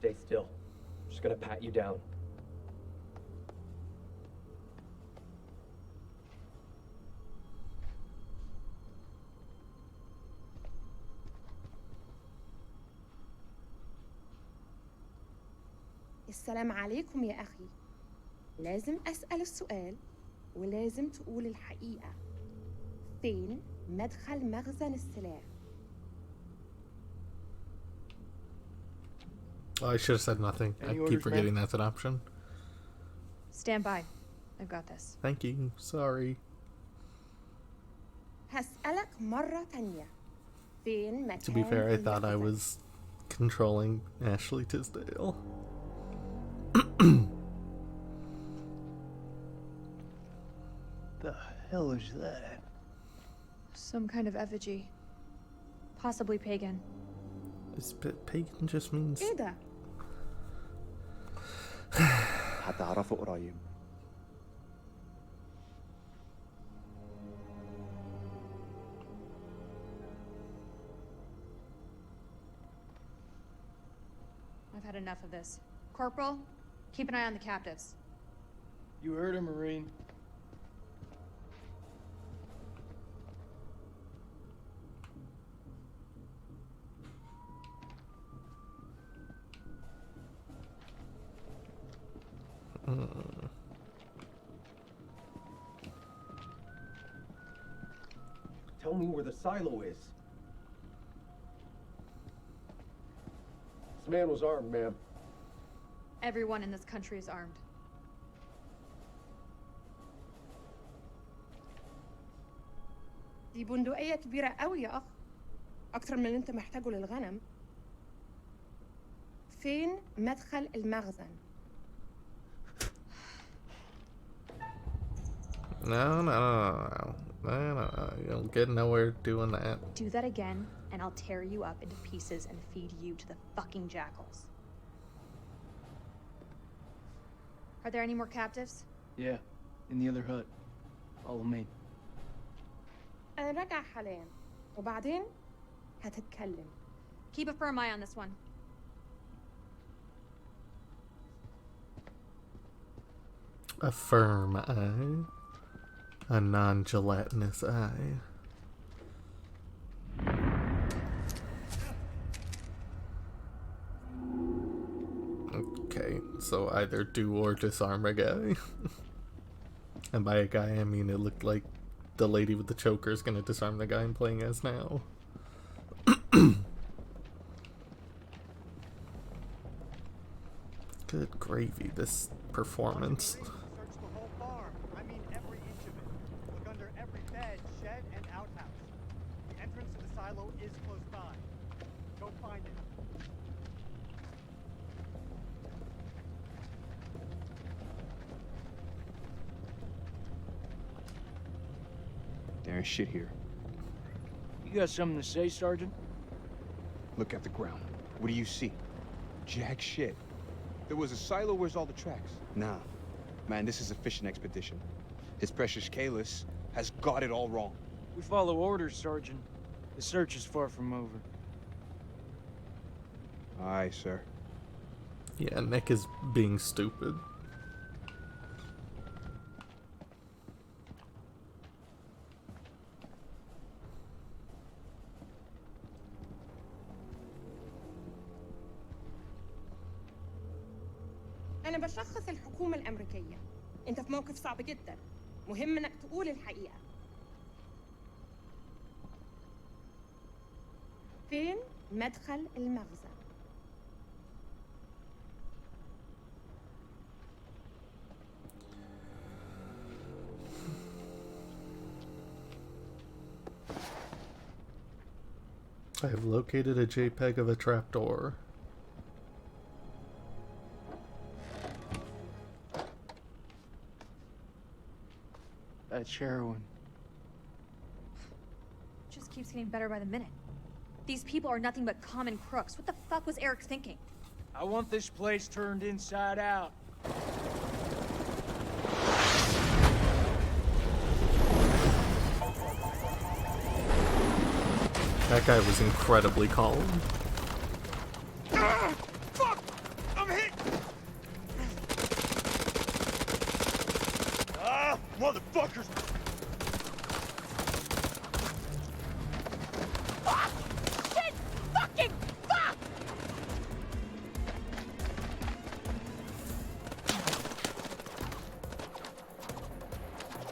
Stay still. I'm just gonna pat you down. السلام عليكم يا أخي. لازم أسأل السؤال ولازم تقول الحقيقة. فين مدخل مخزن السلاح؟ Oh, I should have said nothing. I Any keep orders, forgetting ma'am? that's an option. Stand by. I've got this. Thank you. Sorry. هسألك مرة تانية. فين مكان To be fair, I thought I المخزن؟ was controlling Ashley Tisdale. The hell is that? Some kind of effigy. Possibly pagan. Pagan just means إيه ده؟ هتعرفه قريب. I've had enough of this. Corporal, keep an eye on the captives. You heard her, Marine. Tell me where the silo is. This man was armed, ma'am. Everyone in this country is armed. دي بندقية كبيرة قوي يا أخ. أكتر من اللي أنت محتاجه للغنم. فين مدخل المخزن؟ No. You'll get nowhere doing that. Do that again, and I'll tear you up into pieces and feed you to the fucking jackals. Are there any more captives? Yeah, in the other hut. Follow me. أنا راجع حاليا وبعدين هتتكلم. Keep a firm eye on this one. A firm eye. A non-gelatinous eye. Okay, so either do or disarm a guy. And by a guy, I mean it looked like the lady with the choker is gonna disarm the guy I'm playing as now. Good gravy, this performance. Search the whole farm. I mean every inch of it. Look under every bed, shed, and outhouse. The entrance to the silo is close by. Go find it. There ain't shit here. You got something to say, Sergeant? Look at the ground. What do you see? Jack shit. There was a silo. Where's all the tracks? Nah. Man, this is a fishing expedition. His precious Kalis has got it all wrong. We follow orders, Sergeant. The search is far from over. Aye, sir. Yeah, Nick is being stupid. أنا بشخص الحكومة الأمريكية. أنت في موقف صعب جدا. مهم إنك تقول الحقيقة. فين مدخل المخزن؟ I have located a JPEG of a trapdoor. That's heroin. Just keeps getting better by the minute. These people are nothing but common crooks. What the fuck was Eric thinking? I want this place turned inside out. That guy was incredibly calm. Ah! Fuck! I'm hit! Ah! Motherfuckers! Fuck! Shit! Fucking fuck!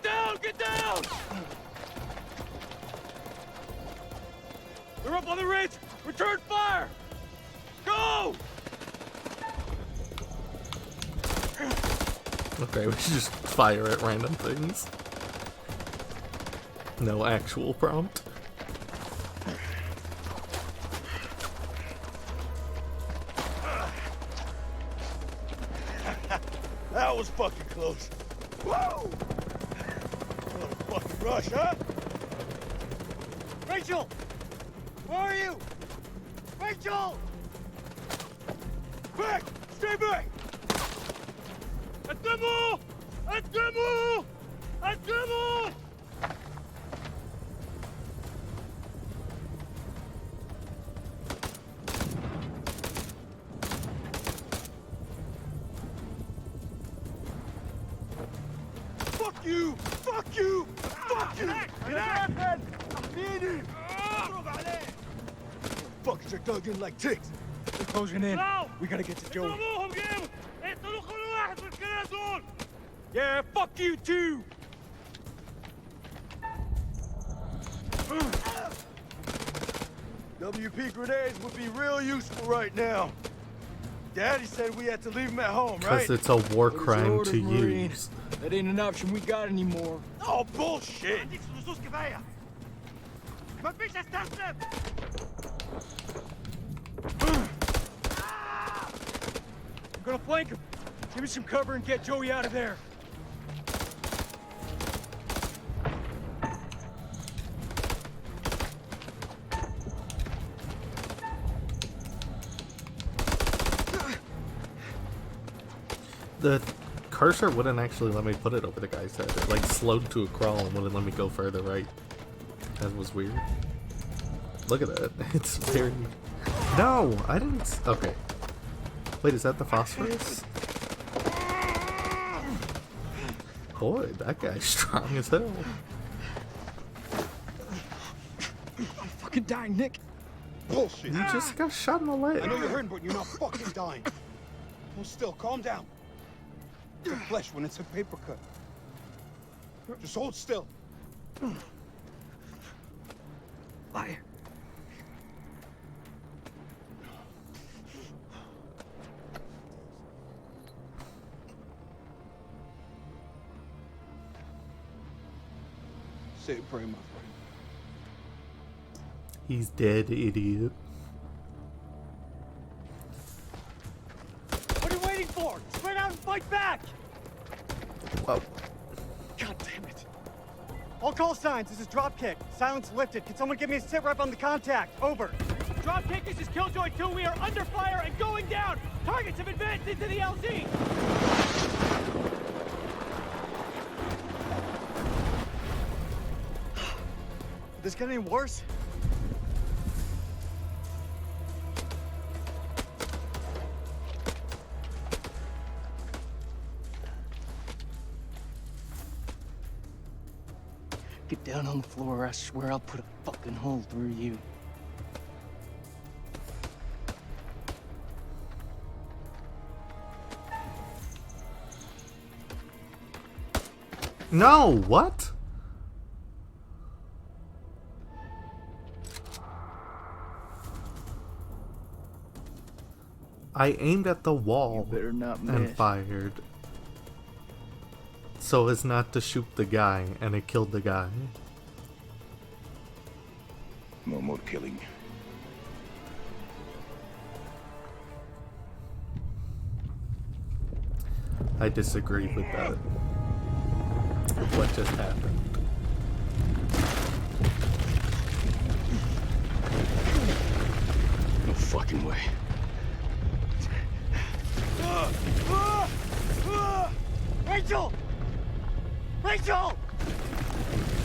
Down! Get down! They're up on the ridge! Return fire! Go! Okay, we should just fire at random things. No actual prompt. That was fucking close. Whoa! What a fucking rush, huh? Rachel! Where are you? Rachel! Back! Stay back! قدموا قدموا قدموا. Fuck you! Fuck you! Fuck you! هناك احميني! اضرب عليه! Fuckers are dug in like ticks. They're closing in. We gotta get to Joey. اضربوهم جيبوا اقتلوا كل واحد من الكلاب دول. Yeah, fuck you too! WP grenades would be real useful right now. Daddy said we had to leave them at home, right? Because it's a war What is crime order, to Marine? use. That ain't an option we got anymore. Oh, bullshit! عندك نصوص كفاية. ما فيش استسلم. I'm gonna flank him. Give me some cover and get Joey out of there. The cursor wouldn't actually let me put it over the guy's head. It like slowed to a crawl and wouldn't let me go further right. That was weird. Look at that. It's very... No! I didn't... Okay. Wait, is that the phosphorus? Boy, that guy's strong as hell. I'm fucking dying, Nick. Bullshit. You just got shot in the leg. I know you're hurting, but you're not fucking dying. Hold still, calm down. It's flesh when it's a paper cut. Just hold still. Liar. Say a prayer, my friend. He's dead, idiot. What are you waiting for? Spread out and fight back! Whoa. God damn it. All call signs, this is Dropkick. Silence lifted. Can someone give me a sit rep on the contact? Over. Dropkick, this is Killjoy 2. We are under fire and going down. Targets have advanced into the LZ. Did this get any worse? Get down on the floor, or I swear I'll put a fucking hole through you. No, what? I aimed at the wall better not and miss. fired so as not to shoot the guy, and it killed the guy. No more killing. I disagree with that. What just happened? No fucking way. Rachel! Rachel!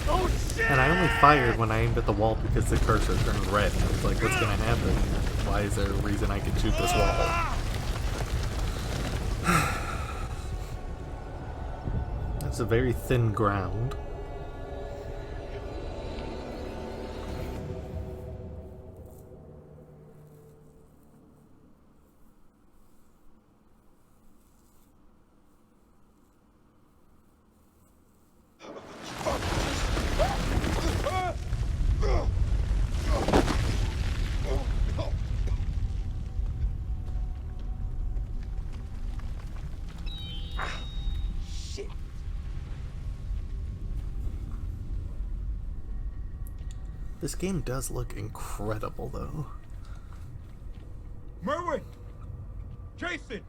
Oh shit! And I only fired when I aimed at the wall because the cursor turned red. I was like, what's gonna happen? Why is there a reason I could shoot this wall? That's a very thin ground. This game does look incredible, though. Merwin! Jason!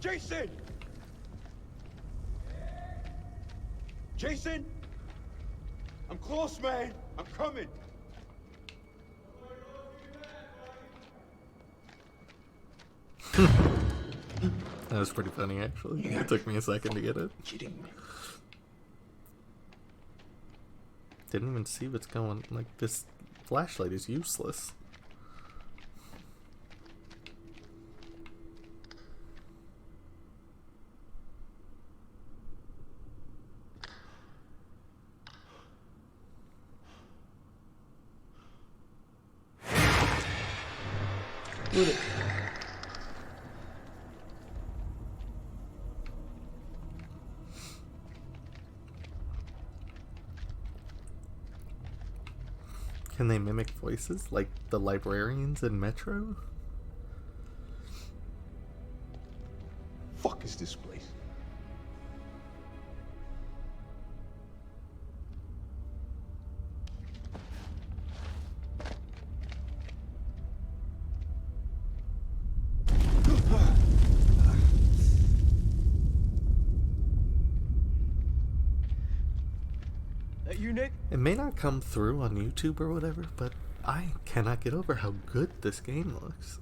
Jason! Jason? I'm close, man. I'm coming. That was pretty funny, actually. It took me a second to get it. Kidding me? Didn't even see what's going. Like, this flashlight is useless. Can they mimic voices like the librarians in Metro? Fuck is this place? That you, Nick? It may not come through on YouTube or whatever, but I cannot get over how good this game looks.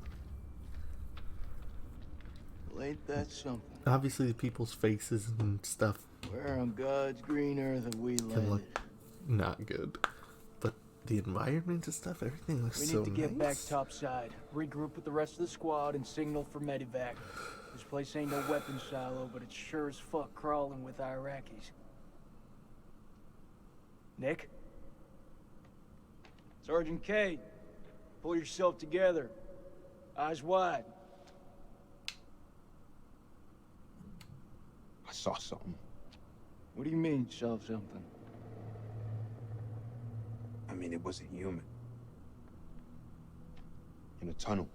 Well, ain't that something? Obviously, the people's faces and stuff Where on God's green earth have we can landed? look not good, but the environment and stuff, everything looks We so need to get back nice. topside, regroup with the rest of the squad, and signal for medevac. This place ain't no weapons silo, but it's sure as fuck crawling with Iraqis. Nick? Sergeant K, pull yourself together. Eyes wide. I saw something. What do you mean, saw something? I mean, it wasn't human. In a tunnel.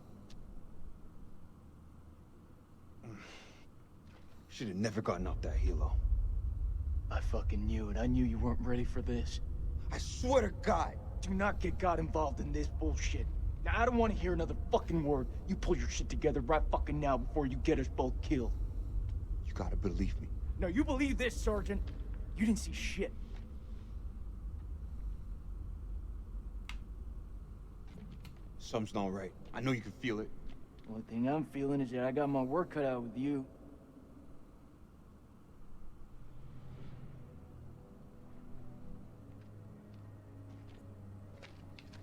Should have never gotten up that helo. I fucking knew it. I knew you weren't ready for this. I swear to God. Do not get God involved in this bullshit. Now, I don't want to hear another fucking word. You pull your shit together right fucking now before you get us both killed. You gotta believe me. No, you believe this, Sergeant. You didn't see shit. Something's not right. I know you can feel it. The only thing I'm feeling is that I got my work cut out with you.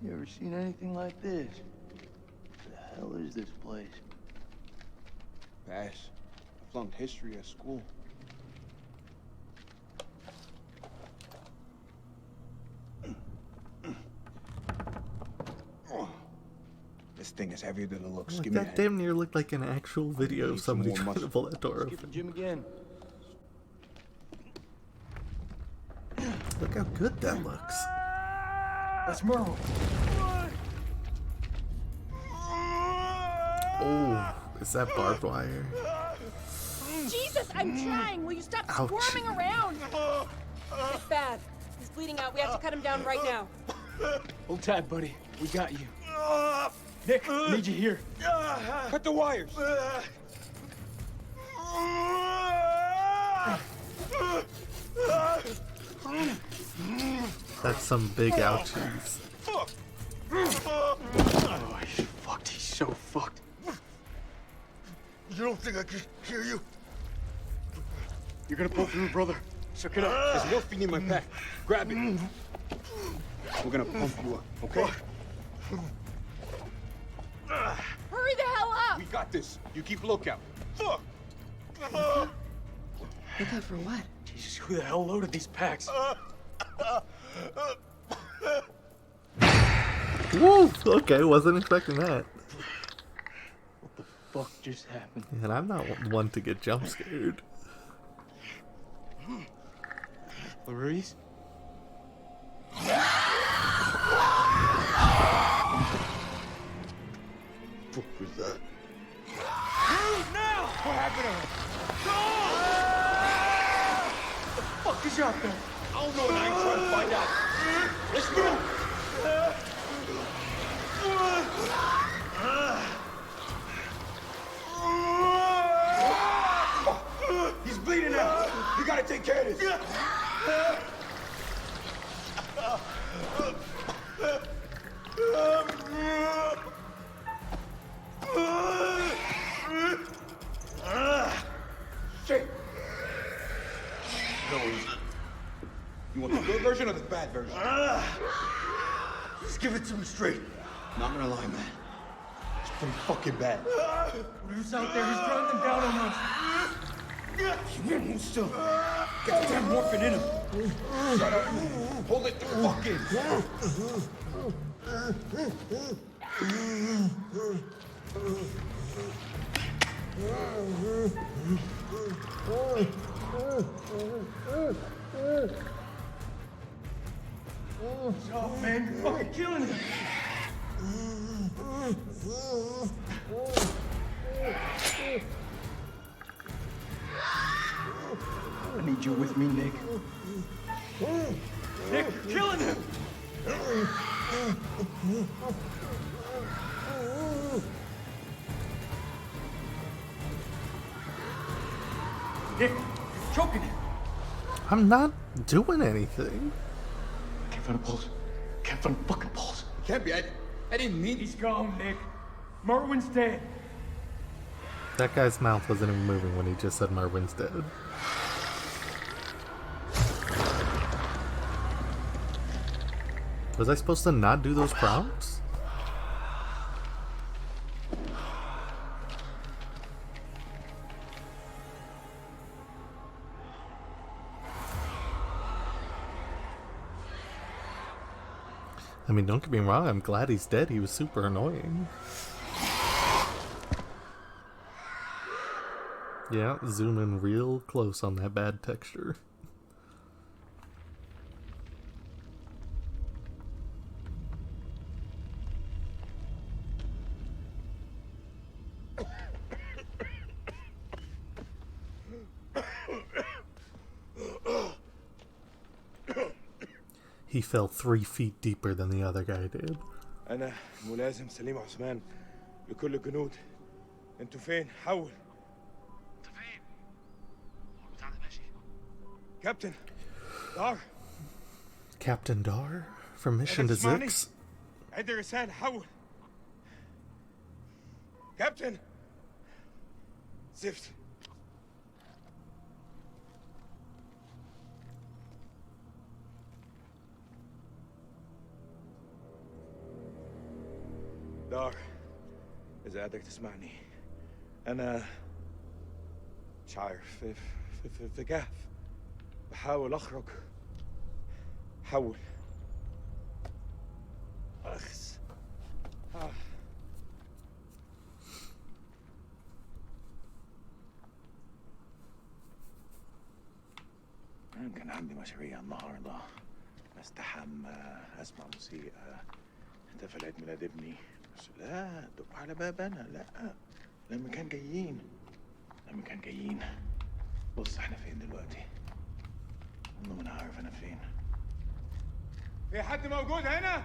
You ever seen anything like this? What the hell is this place? Pass. I flunked history at school. This thing is heavier than it looks. Like, Give me that a damn near looked like an actual video of need some somebody more trying to muscle. pull that door Let's get open. the gym again. Look how good that looks. Let's move. Oh, is that barbed wire? Jesus, I'm trying. Will you stop Ouch. squirming around? It's bad. He's bleeding out. We have to cut him down right now. Hold tight, buddy. We got you. Nick, I need you here. Cut the wires. That's some big ouchies. Oh, he's fucked. He's so fucked. You don't think I can hear you? You're gonna pull through, brother. Suck it up. There's morphine in my pack. Grab it. We're gonna pump you up, okay? Hurry the hell up! We got this. You keep lookout. Fuck! Look out for what? Jesus, who the hell loaded these packs? Woo! Okay, wasn't expecting that. What the fuck just happened? And I'm not one to get jump scared. Clarice? Fuck was that? Now! What happened to him? What the fuck is out there? I don't know, and I ain't trying to find out. Let's move. He's bleeding out. You gotta take care of this. Shit. No, you want the good version or the bad version? Just give it to me straight. Not gonna lie, man. It's pretty fucking bad. Whatever's out there, he's driving them down on us. He won't move still. Got the damn morphine in him. Shut up. Hold it through. Fucking. Oh, man, you're fucking killing him. I need you with me, Nick. Nick, you're killing him! Nick, you're choking him. I'm not doing anything. Can't find a pulse. Can't find a fucking pulse. Can't be. I didn't mean. He's gone, Nick. Merwin's dead. That guy's mouth wasn't even moving when he just said Merwin's dead. Was I supposed to not do those prompts? I mean, don't get me wrong, I'm glad he's dead. He was super annoying. Yeah, zoom in real close on that bad texture. He fell 3 feet deeper than the other guy did. أنا ملازم سليم عثمان لكل الجنود. أنتوا فين؟ حول. أنت فين؟ البتاع ده ماشي. كابتن دار. Captain Dar from Mission to Zix. عد الرسالة حول. كابتن. زفت. دار، إذا قادر تسمعني، أنا مش عارف في كهف بحاول أخرج. حول. أخس. كان عندي مشاريع النهارده، استحمى، أسمع موسيقى، احتفل عيد ميلاد ابني. بس لا دق على بابنا، لا لما كان جايين. بص احنا فين دلوقتي؟ والله ما انا عارف انا فين. في حد موجود هنا؟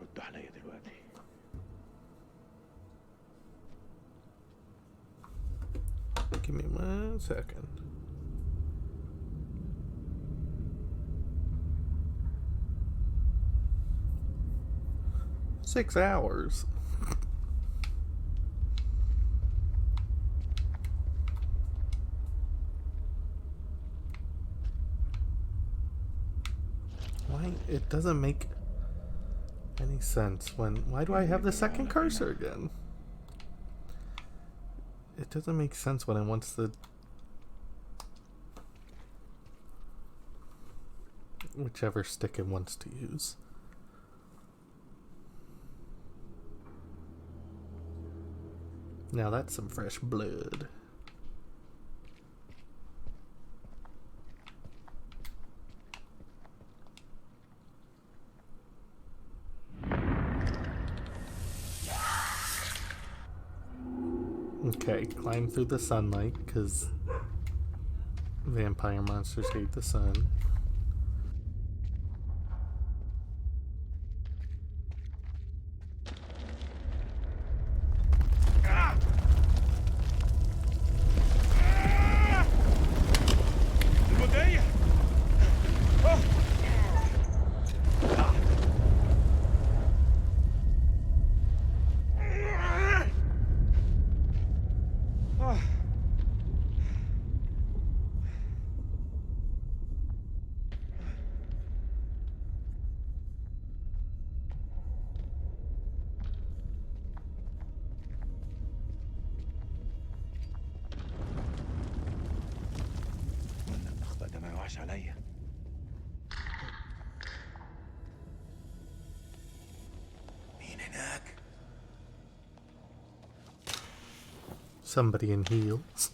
ردوا عليا دلوقتي. Give me 1 second. Six hours. Why? It doesn't make any sense when... Why do I have the second cursor again? It doesn't make sense when it wants to... Whichever stick it wants to use. Now that's some fresh blood. Okay, climb through the sunlight, because vampire monsters hate the sun. ده ما يوعش عليا. مين هناك؟ Somebody in heels.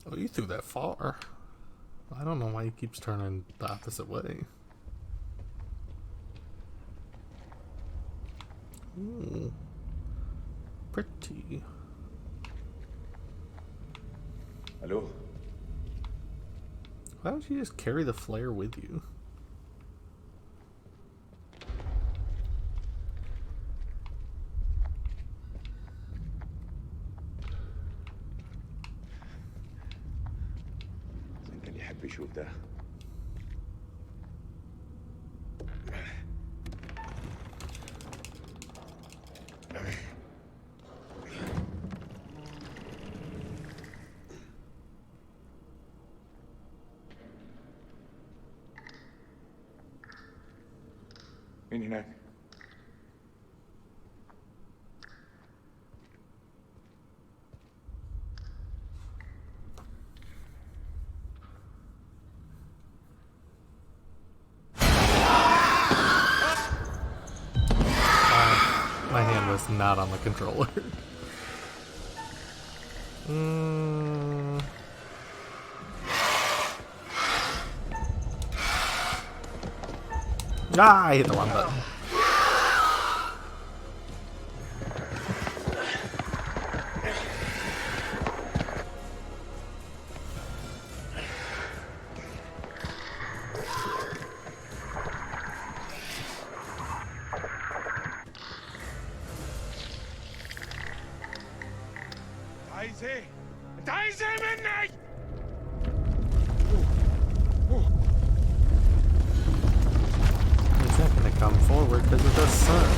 Oh, you threw that far. I don't know why he keeps turning the opposite way. Ooh. Pretty. Hello? Why don't you just carry the flare with you? كان يحب يشوف ده. مين هناك؟ My hand was not on the controller. Ah, I hit the wrong button. عايز ايه؟ انت عايز ايه مني؟ He's not gonna come forward because of the sun.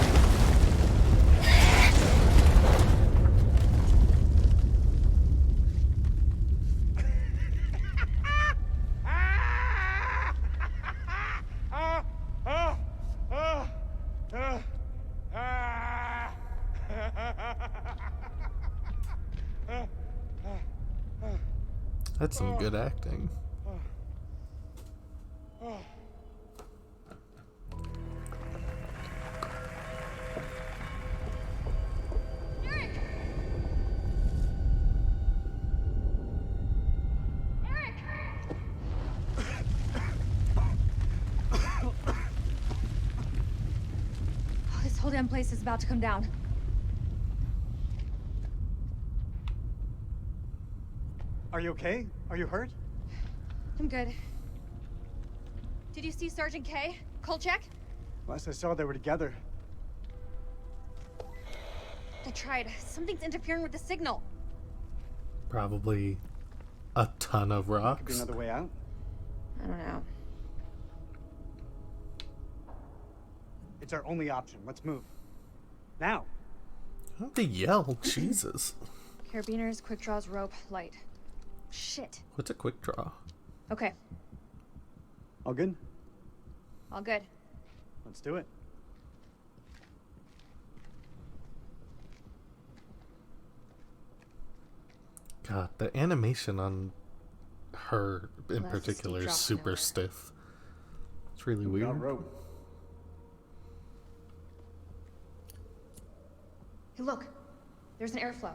That's some good acting. This whole damn place is about to come down. Are you okay? Are you hurt? I'm good. Did you see Sergeant K? Kolchak? Last I saw, they were together. I tried. Something's interfering with the signal. Probably a ton of Could be rocks. another way out. I don't know. It's our only option. Let's move. Now. Don't they yell? Jesus. Carabiners, quick draws, rope, light. Shit. What's a quick draw? Okay. All good? All good. Let's do it. God, the animation on her in Well, that's a steep particular is drop super nowhere. stiff. It's really We got weird. rope. Hey, look. There's an airflow.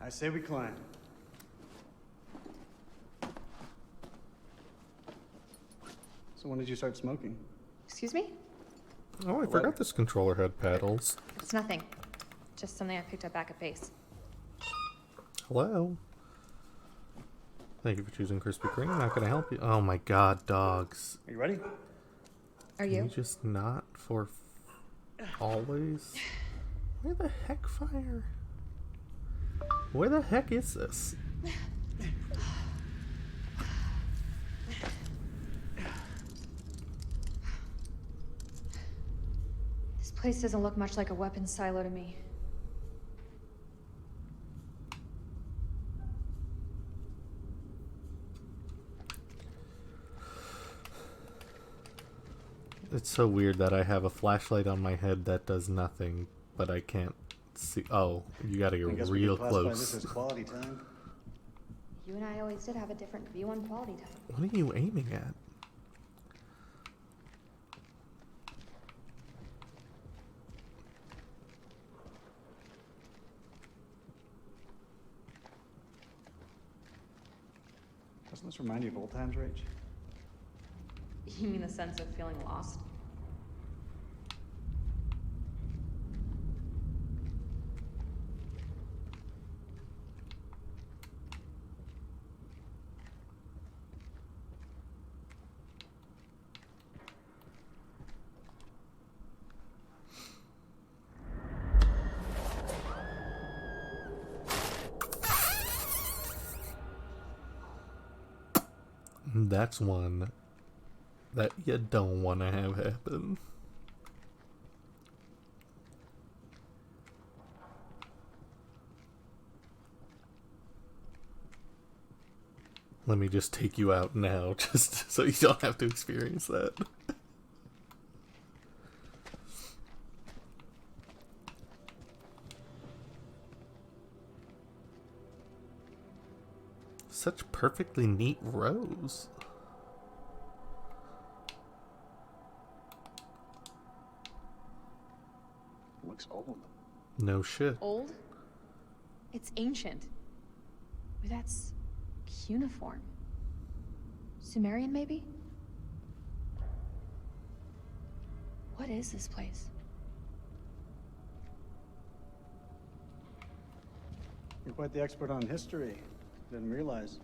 I say we climb. So when did you start smoking? Excuse me? Oh, I forgot this controller had paddles. It's nothing. Just something I picked up back at base. Hello. Thank you for choosing Krispy Kreme. How can I help you? Oh my god, dogs. Are you ready? Are Can you? you just not for always? Where the heck, fire? Where the heck is this? This place doesn't look much like a weapons silo to me. It's so weird that I have a flashlight on my head that does nothing, but I can't see. Oh, you gotta get real close. This as quality time. You and I always did have a different view on quality time. What are you aiming at? Doesn't this remind you of old times, Rach? You mean the sense of feeling lost? That's one that you don't want to have happen. Let me just take you out now, just so you don't have to experience that. Such perfectly neat rows. Looks old. No shit. Old? It's ancient. Or that's cuneiform. Sumerian, maybe? What is this place? You're quite the expert on history. Didn't realize.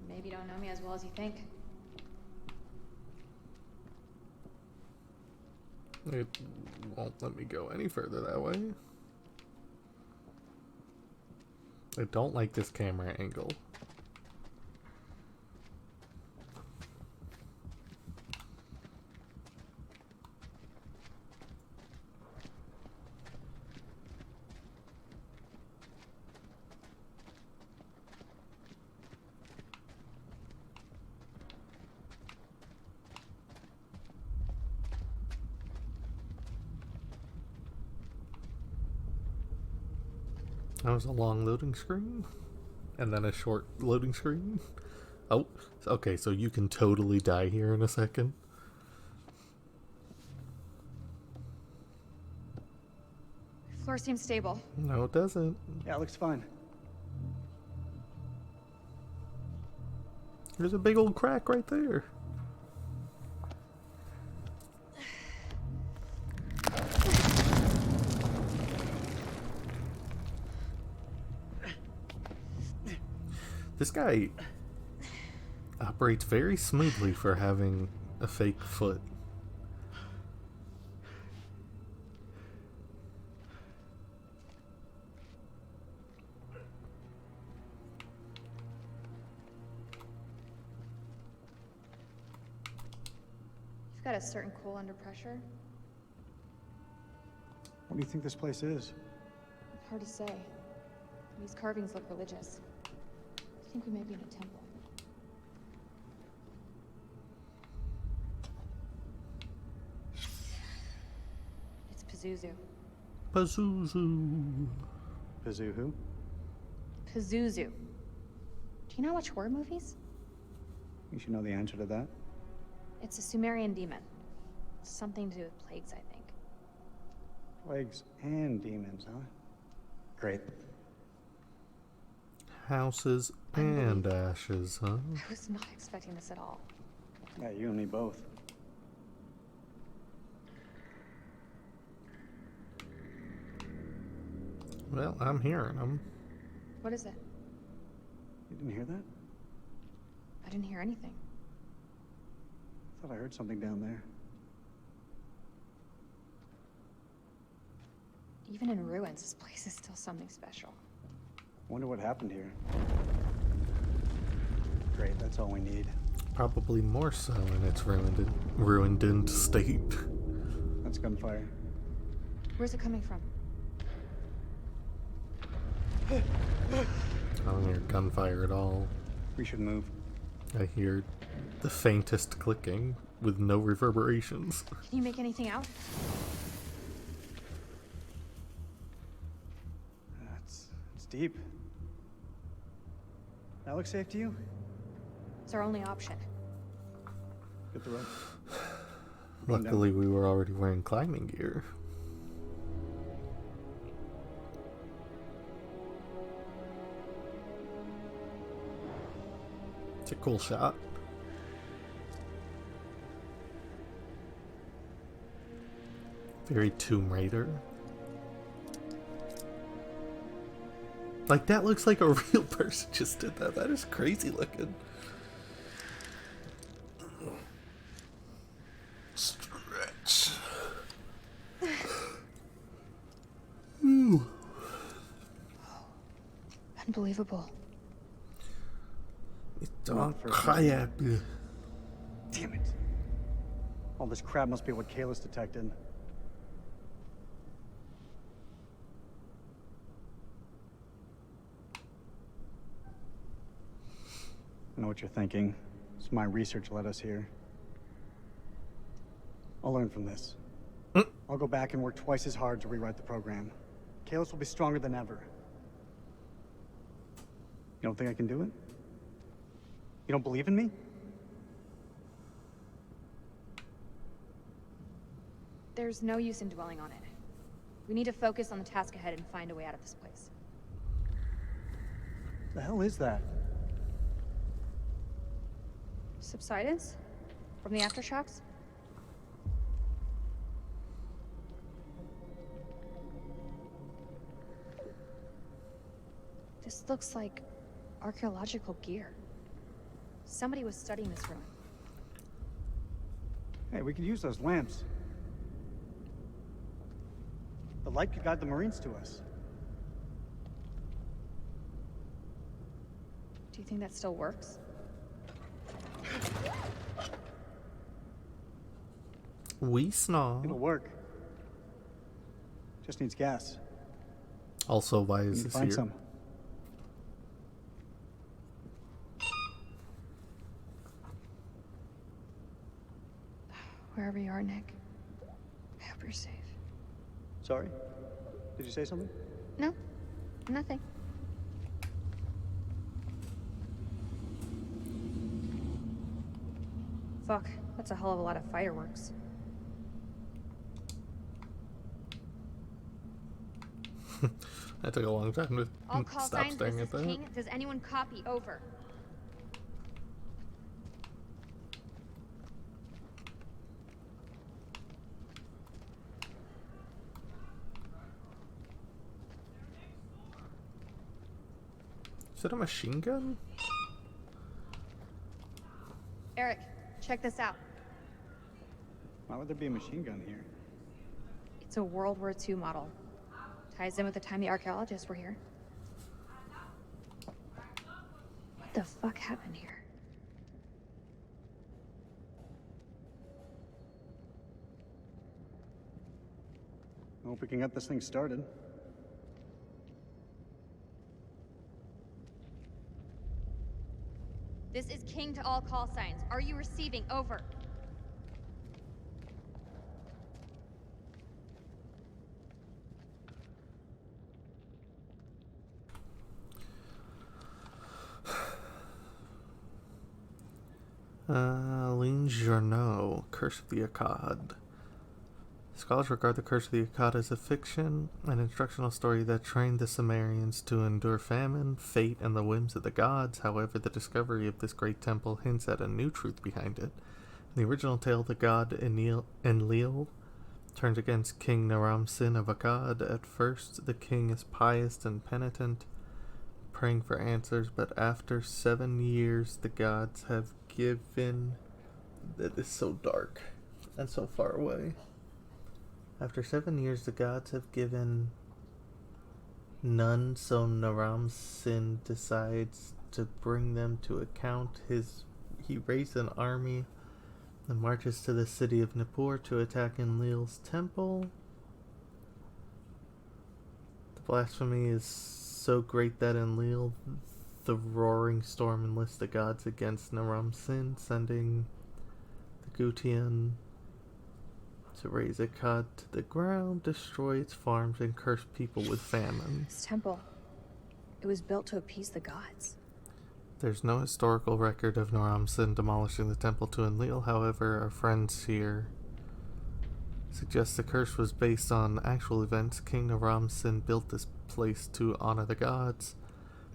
Maybe you don't know me as well as you think. It won't let me go any further that way. I don't like this camera angle. That was a long loading screen, and then a short loading screen. Oh, okay, so you can totally die here in a second. Floor seems stable. No, it doesn't. Yeah, it looks fine. There's a big old crack right there. This guy operates very smoothly for having a fake foot. You've got a certain cool under pressure. What do you think this place is? Hard to say. These carvings look religious. I think we may be in a temple. It's Pazuzu. Pazuzu. Pazu who? Pazuzu. Do you not watch horror movies? You should know the answer to that. It's a Sumerian demon. Something to do with plagues, I think. Plagues and demons, huh? Great. Houses and ashes, huh? I was not expecting this at all. Yeah, you and me both. Well, I'm hearing them. What is it? You didn't hear that? I didn't hear anything. I thought I heard something down there. Even in ruins, this place is still something special. Wonder what happened here. Great, that's all we need. Probably more so in its ruined state. That's gunfire. Where's it coming from? I don't hear gunfire at all. We should move. I hear the faintest clicking with no reverberations. Can you make anything out? It's deep. That looks safe to you? It's our only option. Get the rope. Luckily, we were already wearing climbing gear. It's a cool shot. Very Tomb Raider. Like, that looks like a real person just did that. That is crazy looking. Stretch. Ooh. Unbelievable. It's incroyable. Damn it. All this crap must be what Kalis detected. I know what you're thinking. It's my research led us here. I'll learn from this. I'll go back and work twice as hard to rewrite the program. Kalis will be stronger than ever. You don't think I can do it? You don't believe in me? There's no use in dwelling on it. We need to focus on the task ahead and find a way out of this place. The hell is that? Subsidence? From the aftershocks? This looks like archaeological gear. Somebody was studying this ruin. Hey, we could use those lamps. The light could guide the Marines to us. Do you think that still works? We snaw. It'll work. Just needs gas. Also, why is this find here? some. Wherever you are, Nick, I hope you're safe. Sorry? Did you say something? No, nothing. Fuck, that's a hell of a lot of fireworks. That took a long time to All call stop signs, staring this at is that. King. Does anyone copy? Over. Is it a machine gun? Eric, check this out. Why would there be a machine gun here? It's a World War II model. Ties in with the time the archaeologists were here. What the fuck happened here? I hope we can get this thing started. This is King to all call signs. Are you receiving? Over. Lin Journeau, Curse of the Akkad. Scholars regard the Curse of the Akkad as a fiction, an instructional story that trained the Sumerians to endure famine, fate, and the whims of the gods. However, the discovery of this great temple hints at a new truth behind it. In the original tale, the god Enlil turned against King Naram Sin of Akkad. At first, the king is pious and penitent, praying for answers, but after 7 years, the gods have given... That is so dark and so far away. After 7 years, the gods have given none, so Naram Sin decides to bring them to account. He raised an army and marches to the city of Nippur to attack Enlil's temple. The blasphemy is so great that Enlil, the roaring storm, enlists the gods against Naram Sin, sending the Gutian to raise Akkad to the ground, destroy its farms, and curse people with famine. This temple, it was built to appease the gods. There's no historical record of Naram Sin demolishing the temple to Enlil. However, our friends here suggest the curse was based on actual events. King Naram Sin built this place to honor the gods.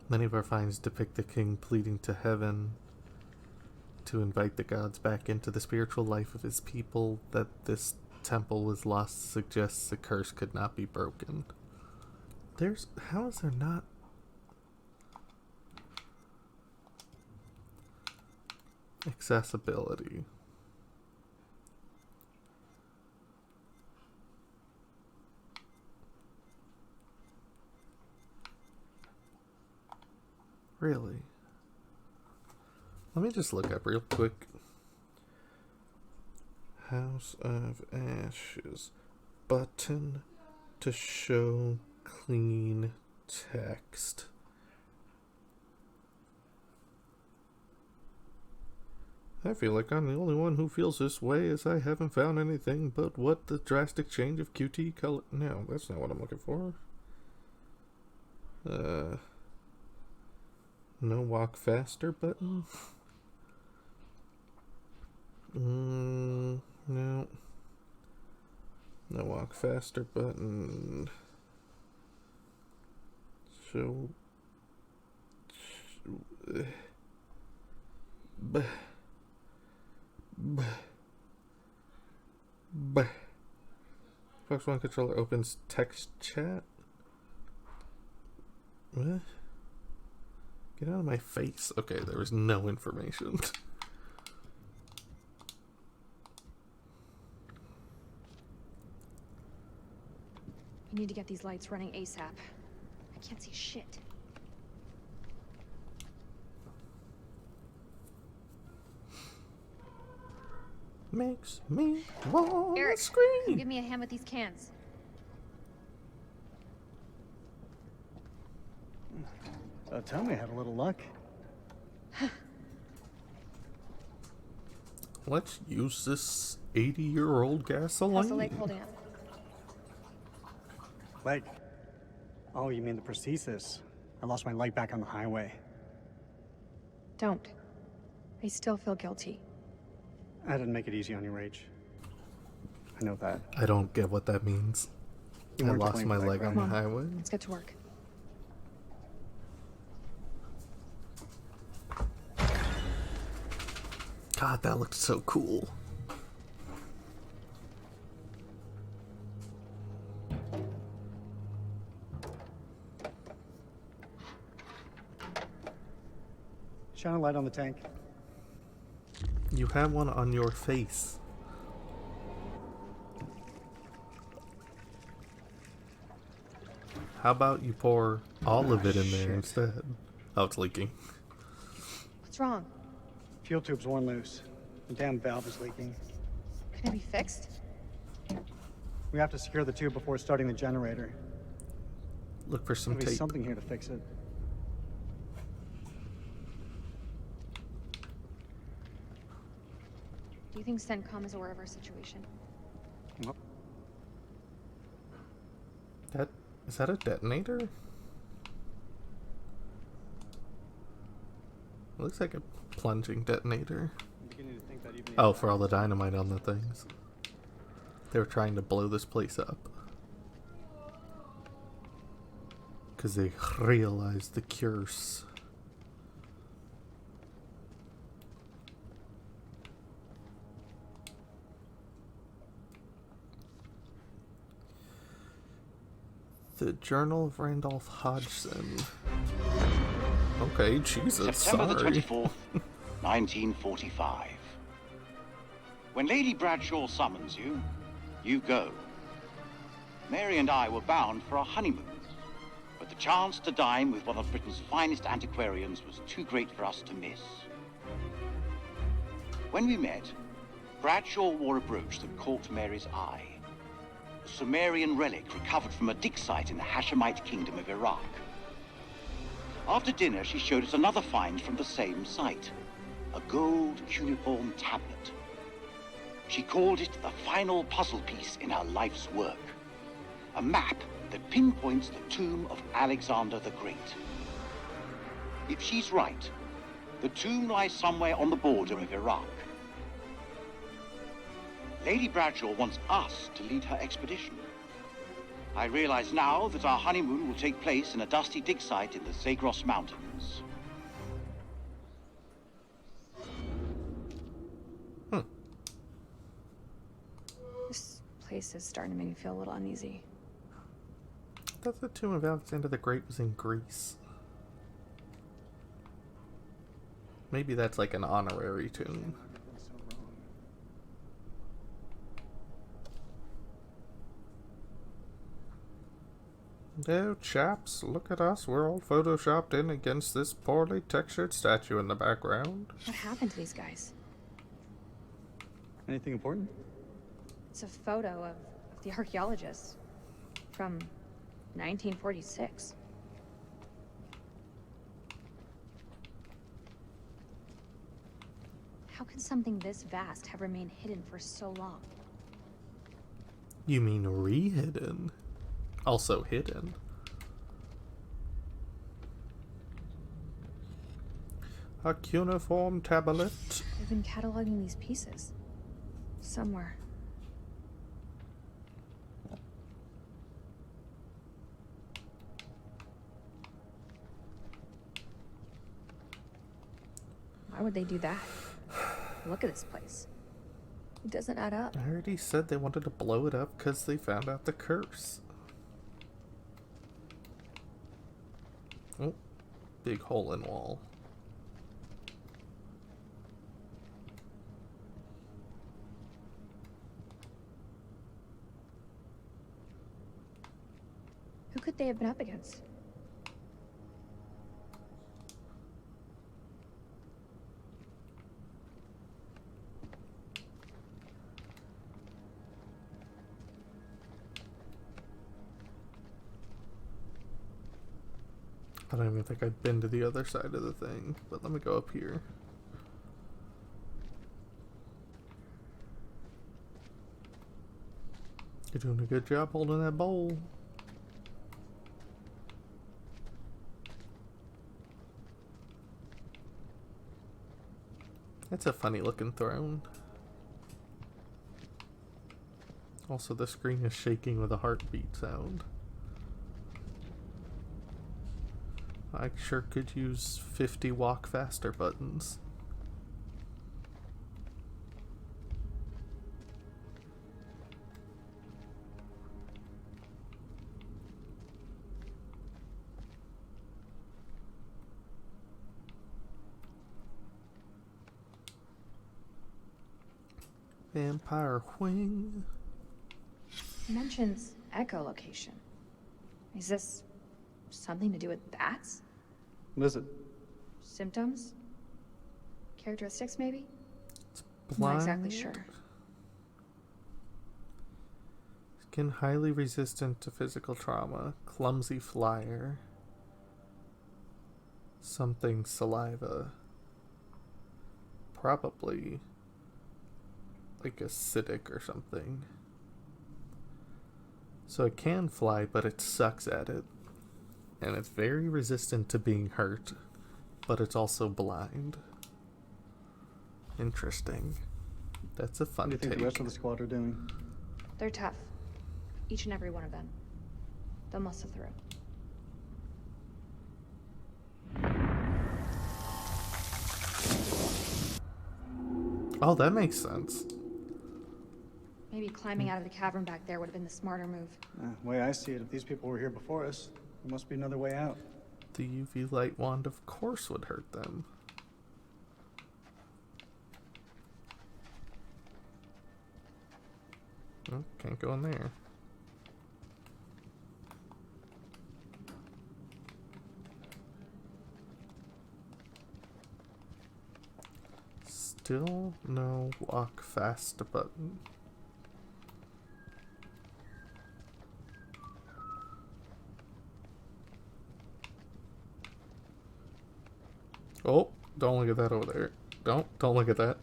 Many of our finds depict the king pleading to heaven to invite the gods back into the spiritual life of his people. That this temple was lost suggests the curse could not be broken. How is there not... accessibility? Really? Let me just look up real quick. House of Ashes. Button to show clean text. I feel like I'm the only one who feels this way, as I haven't found anything but what the drastic change of QT color... No, that's not what I'm looking for. No walk faster button? No. No walk faster button. So... Xbox One controller opens text chat. What? Get out of my face. Okay, there was no information. We need to get these lights running ASAP. I can't see shit. Makes me want Eric, to scream. give me a hand with these cans. Tell me I had a little luck. Let's use this 80-year-old gasoline. How's the leg holding up? Leg? Oh, you mean the prosthesis? I lost my leg back on the highway. Don't. I still feel guilty. I didn't make it easy on you, Rach. I know that. I don't get what that means. You I weren't to lost blame my for that, leg on Grandma. the highway. Let's get to work. God, that looked so cool. Shine a light on the tank. You have one on your face. How about you pour all of it in there instead? Oh, it's leaking. What's wrong? Fuel tube's worn loose. The damn valve is leaking. Can it be fixed? We have to secure the tube before starting the generator. Look for some There'll be tape. something here to fix it. Do you think CENTCOM is aware of our situation? Well, Is that a detonator? It looks like a plunging detonator. I'm beginning to think that even Oh, for all the dynamite on the things. They were trying to blow this place up. Because they realized the curse. The Journal of Randolph Hodgson. Okay, Jesus, September the sorry. 24th, 1945. When Lady Bradshaw summons you, you go. Mary and I were bound for a honeymoon, but the chance to dine with one of Britain's finest antiquarians was too great for us to miss. When we met, Bradshaw wore a brooch that caught Mary's eye. A Sumerian relic recovered from a dig site in the Hashemite Kingdom of Iraq. After dinner, she showed us another find from the same site, a gold cuneiform tablet. She called it the final puzzle piece in her life's work, a map that pinpoints the tomb of Alexander the Great. If she's right, the tomb lies somewhere on the border of Iraq. Lady Bradshaw wants us to lead her expedition. I realize now that our honeymoon will take place in a dusty dig site in the Zagros Mountains. This place is starting to make me feel a little uneasy. I thought the tomb of Alexander the Great was in Greece. Maybe that's like an honorary tomb. No, chaps, look at us. We're all photoshopped in against this poorly textured statue in the background. What happened to these guys? Anything important? It's a photo of the archaeologists from 1946. How could something this vast have remained hidden for so long? You mean re-hidden? Also hidden. A cuneiform tablet. They've been cataloging these pieces. Somewhere. Why would they do that? Look at this place. It doesn't add up. I already said they wanted to blow it up because they found out the curse. Oh, big hole in wall. Who could they have been up against? I don't even think I've been to the other side of the thing, but let me go up here. You're doing a good job holding that bowl. That's a funny looking throne. Also, the screen is shaking with a heartbeat sound. I sure could use 50 walk faster buttons. Vampire wing. Mentions echolocation. Is this something to do with bats? What is it? Symptoms? Characteristics, maybe? I'm Blind. not exactly sure. Skin highly resistant to physical trauma. Clumsy flyer. Something saliva. Probably like acidic or something. So it can fly, but it sucks at it. And it's very resistant to being hurt, but it's also blind. Interesting. That's a fun What do you think take. the rest of the squad are doing? They're tough. Each and every one of them. They'll muscle through. Oh, that makes sense. Maybe climbing out of the cavern back there would have been the smarter move. The way I see it, if these people were here before us, there must be another way out. The UV light wand, of course, would hurt them. Oh, can't go in there. Still no walk fast button. Oh, don't look at that over there. Don't look at that.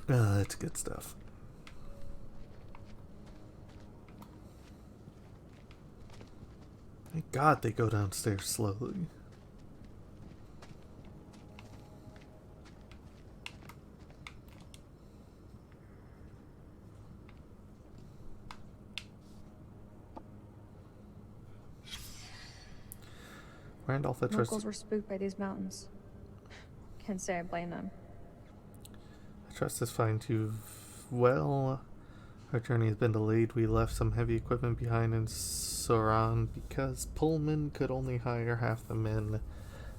That's good stuff. Thank God they go downstairs slowly. Randolph, I trust. Locals were spooked by these mountains. Can't say I blame them. I trust this finds you well. Our journey has been delayed. We left some heavy equipment behind in Soran because Pullman could only hire half the men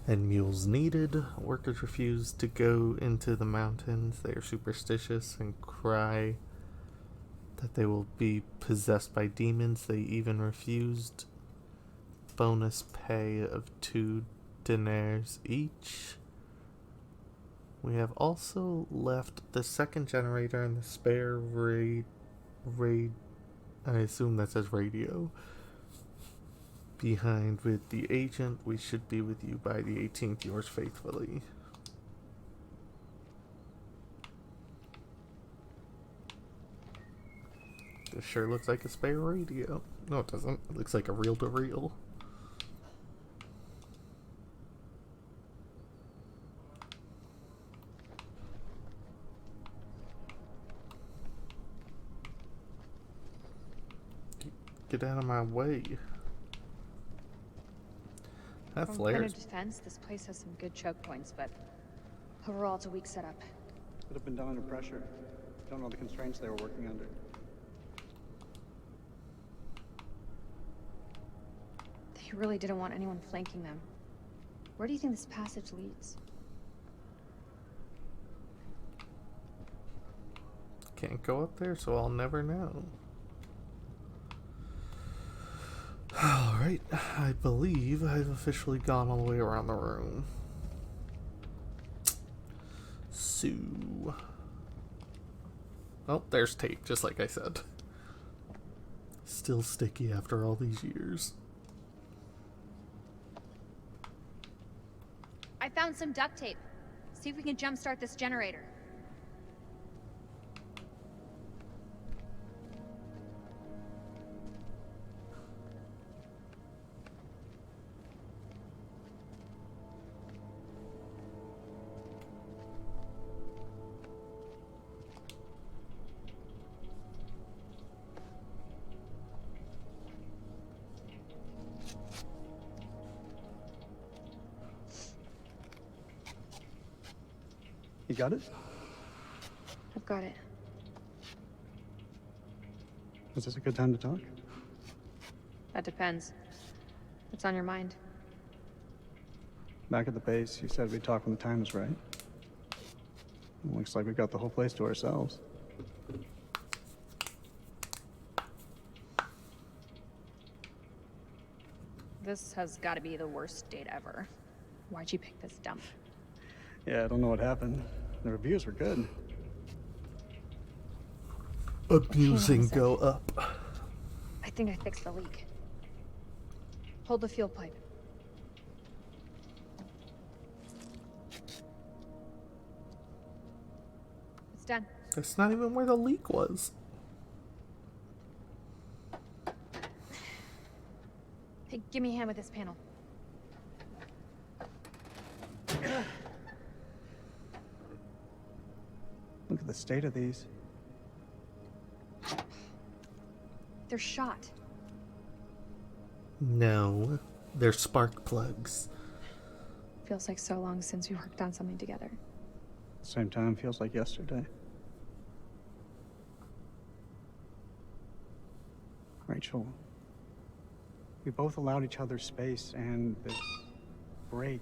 and mules needed. Workers refused to go into the mountains. They are superstitious and cry that they will be possessed by demons. They even refused bonus pay of 2 dinars each. We have also left the second generator and the spare I assume that says radio behind with the agent. We should be with you by the 18th. Yours faithfully. This sure looks like a spare radio. No, it doesn't. It looks like a reel-to-reel. Get out of my way. That From flares. point of defense, this place has some good choke points, but overall it's a weak setup. Could have been done under pressure. Don't know the constraints they were working under. They really didn't want anyone flanking them. Where do you think this passage leads? Can't go up there, so I'll never know. Alright, I believe I've officially gone all the way around the room. So... oh, there's tape, just like I said. Still sticky after all these years. I found some duct tape. See if we can jumpstart this generator. You got it? I've got it. Is this a good time to talk? That depends. What's on your mind? Back at the base, you said we'd talk when the time is right. It looks like we've got the whole place to ourselves. This has got to be the worst date ever. Why'd you pick this dump? Yeah, I don't know what happened. The reviews were good. Abusing go up. I think I fixed the leak. Hold the fuel pipe. It's done. That's not even where the leak was. Hey, give me a hand with this panel. Look at the state of these. They're shot. No, they're spark plugs. Feels like so long since we worked on something together. Same time feels like yesterday. Rachel, we both allowed each other space and this break.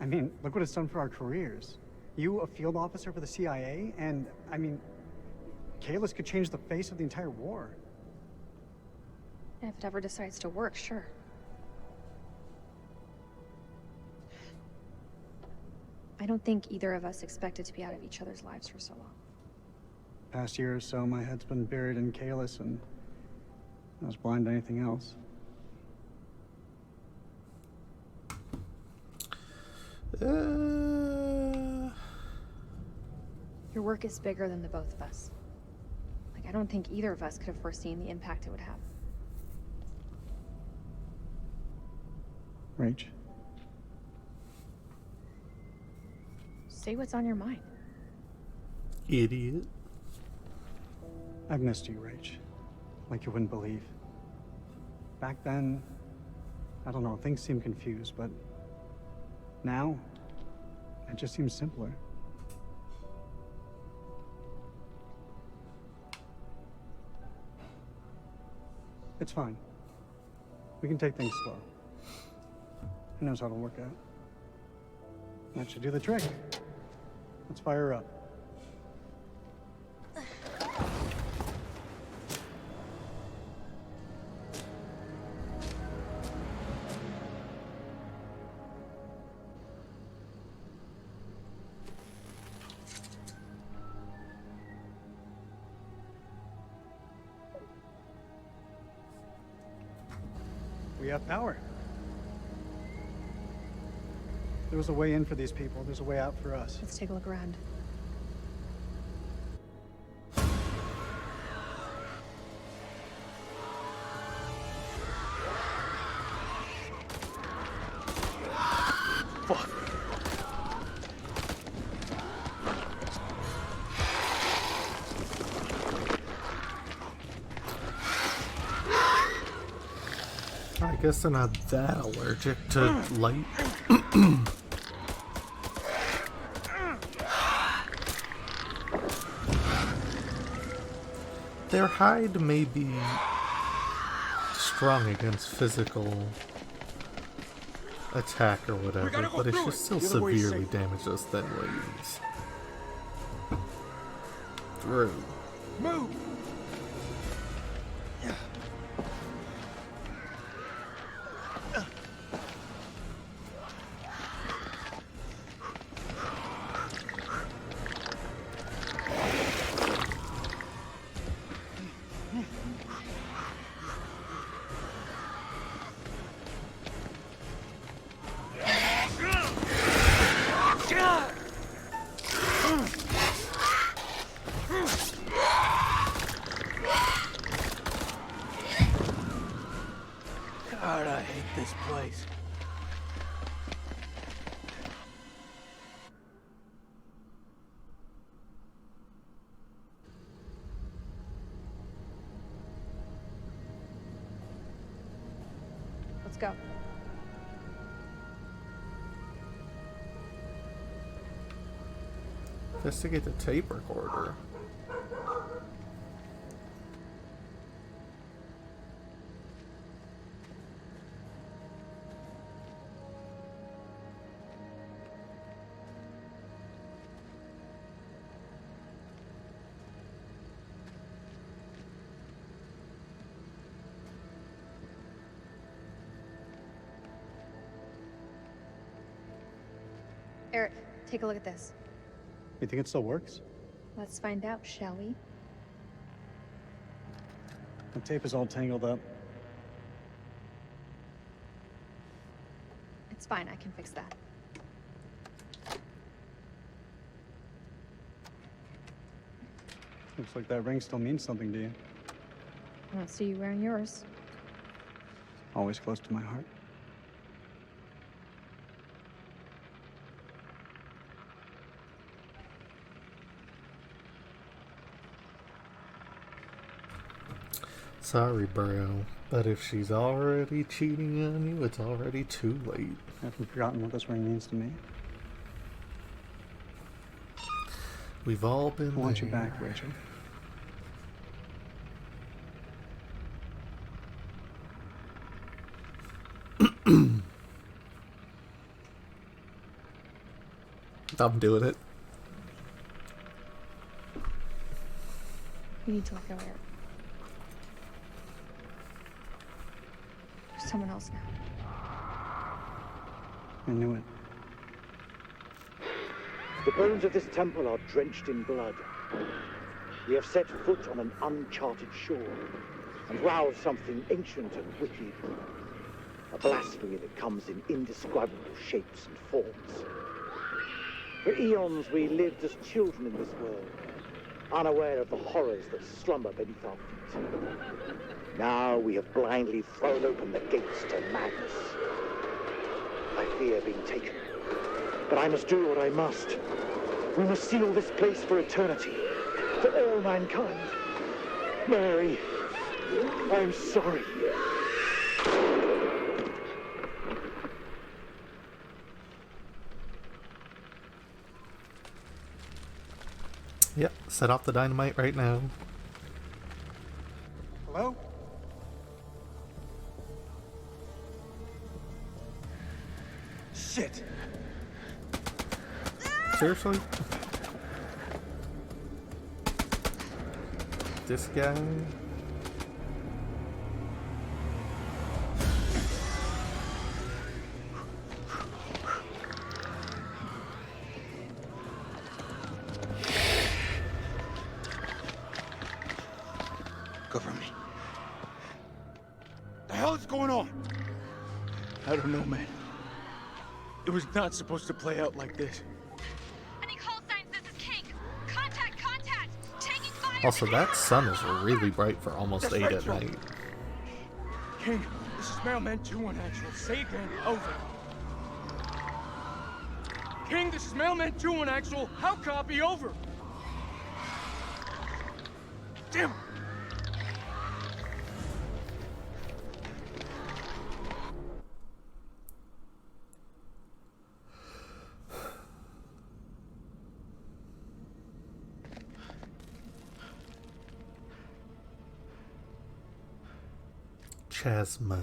I mean, look what it's done for our careers. You, a field officer for the CIA, and, I mean, Kalis could change the face of the entire war. If it ever decides to work, sure. I don't think either of us expected to be out of each other's lives for so long. Past year or so, my head's been buried in Kalis, and I was blind to anything else. Your work is bigger than the both of us. Like, I don't think either of us could have foreseen the impact it would have. Rach, say what's on your mind. Idiot. I've missed you, Rach. Like you wouldn't believe. Back then, I don't know, things seemed confused, but now, it just seems simpler. It's fine. We can take things slow. Who knows how it'll work out? That should do the trick. Let's fire her up. We have power. There was a way in for these people. There's a way out for us. Let's take a look around. Fuck. I guess they're not that allergic to light. Their hide may be strong against physical attack or whatever, but it should still severely damage those thin ladies. Through. Move! God, I hate this place. Let's go. Investigate the tape recorder. Eric, take a look at this. You think it still works? Let's find out, shall we? The tape is all tangled up. It's fine, I can fix that. Looks like that ring still means something to you. I don't see you wearing yours. Always close to my heart. Sorry, bro, but if she's already cheating on you, it's already too late. I haven't forgotten what this ring means to me. We've all been I want there. you back, Rachel. I'm doing it. You need to let go, Eric. There's someone else now. I knew it. The bones of this temple are drenched in blood. We have set foot on an uncharted shore and roused something ancient and wicked. A blasphemy that comes in indescribable shapes and forms. For eons we lived as children in this world, unaware of the horrors that slumber beneath our feet. Now we have blindly thrown open the gates to madness. I fear being taken, but I must do what I must. We must seal this place for eternity, for all mankind. Mary, I'm sorry. Yep, set off the dynamite right now. Hello? Shit! Seriously? This guy? Cover me. The hell is going on? I don't know, man. It was not supposed to play out like this. Any call signs? This is King. Contact! Contact! Taking fire! Also, that sun is really bright for almost That's 8 right, at Joe. night. King, this is Mailman 2-1 actual. Say again. Over. King, this is Mailman 2-1 actual. How copy? Over. Damn. Chasma.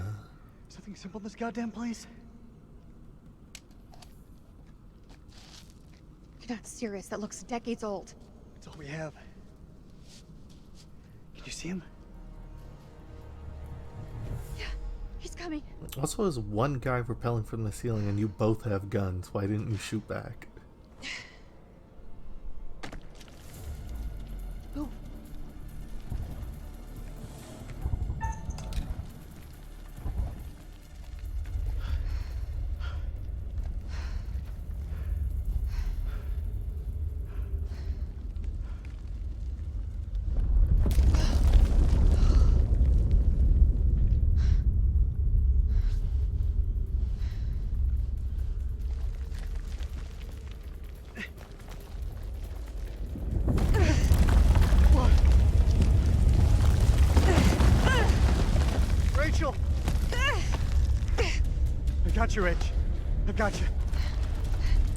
Something simple in this goddamn place? You're not serious. That looks decades old. That's all we have. Can you see him? He's coming. Also, is one guy rappelling from the ceiling and you both have guns. Why didn't you shoot back? Oh. Rachel! I got you, Rach. I got you.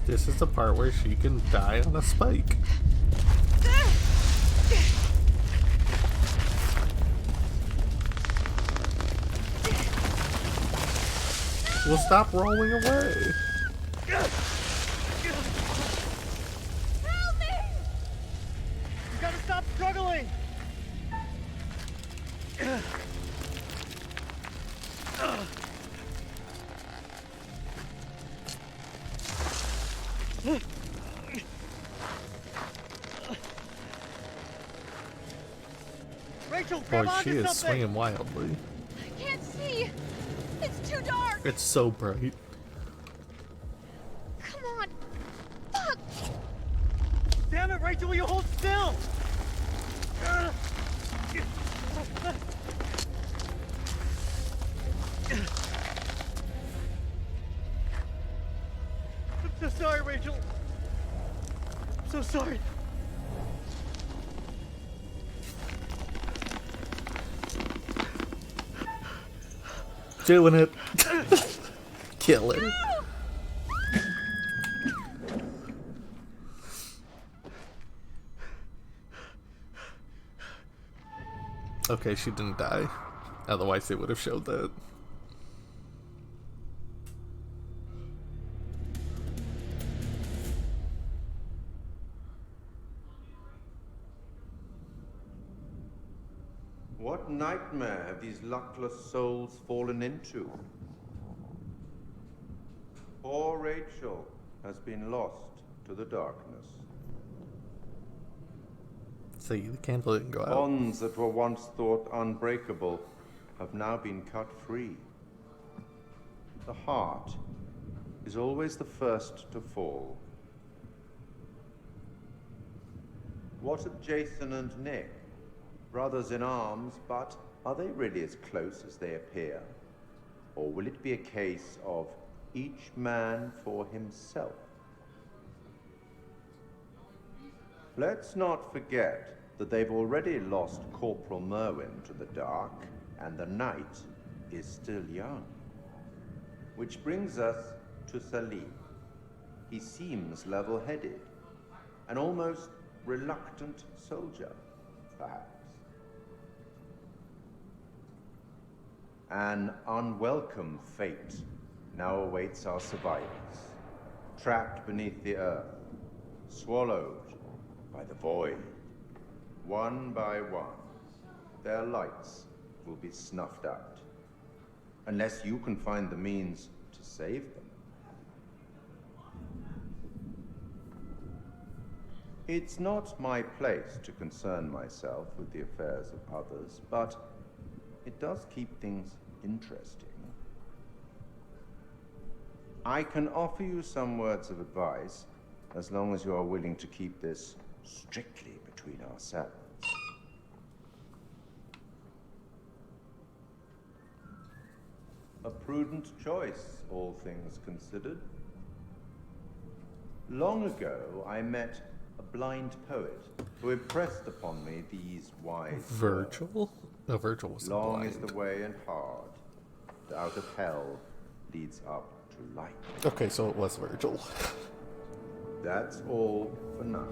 This is the part where she can die on a spike. Well, stop rolling away. Help me! You gotta stop struggling! Rachel, grab Boy, onto she is something! swinging wildly. I can't see. It's too dark. It's so bright. Come on. Fuck. Damn it, Rachel, will you hold still? I'm so sorry, Rachel. I'm so sorry. Doing it. Kill it. Okay, she didn't die. Otherwise, they would have showed that. What nightmare have these luckless souls fallen into? Poor Rachel has been lost to the darkness. See, the candle didn't go out. Bonds that were once thought unbreakable have now been cut free. The heart is always the first to fall. What of Jason and Nick? Brothers in arms, but are they really as close as they appear? Or will it be a case of each man for himself? Let's not forget that they've already lost Corporal Merwin to the dark, and the night is still young. Which brings us to Salim. He seems level-headed, an almost reluctant soldier, perhaps. An unwelcome fate now awaits our survivors, trapped beneath the earth, swallowed by the void. One by one, their lights will be snuffed out, unless you can find the means to save them. It's not my place to concern myself with the affairs of others, but it does keep things interesting. I can offer you some words of advice, as long as you are willing to keep this strictly between ourselves. A prudent choice, all things considered. Long ago, I met a blind poet who impressed upon me these wise Virgil? words. No, Virgil was Long blind. is the way and hard, that out of hell leads up to light. Okay, so it was Virgil. That's all for now.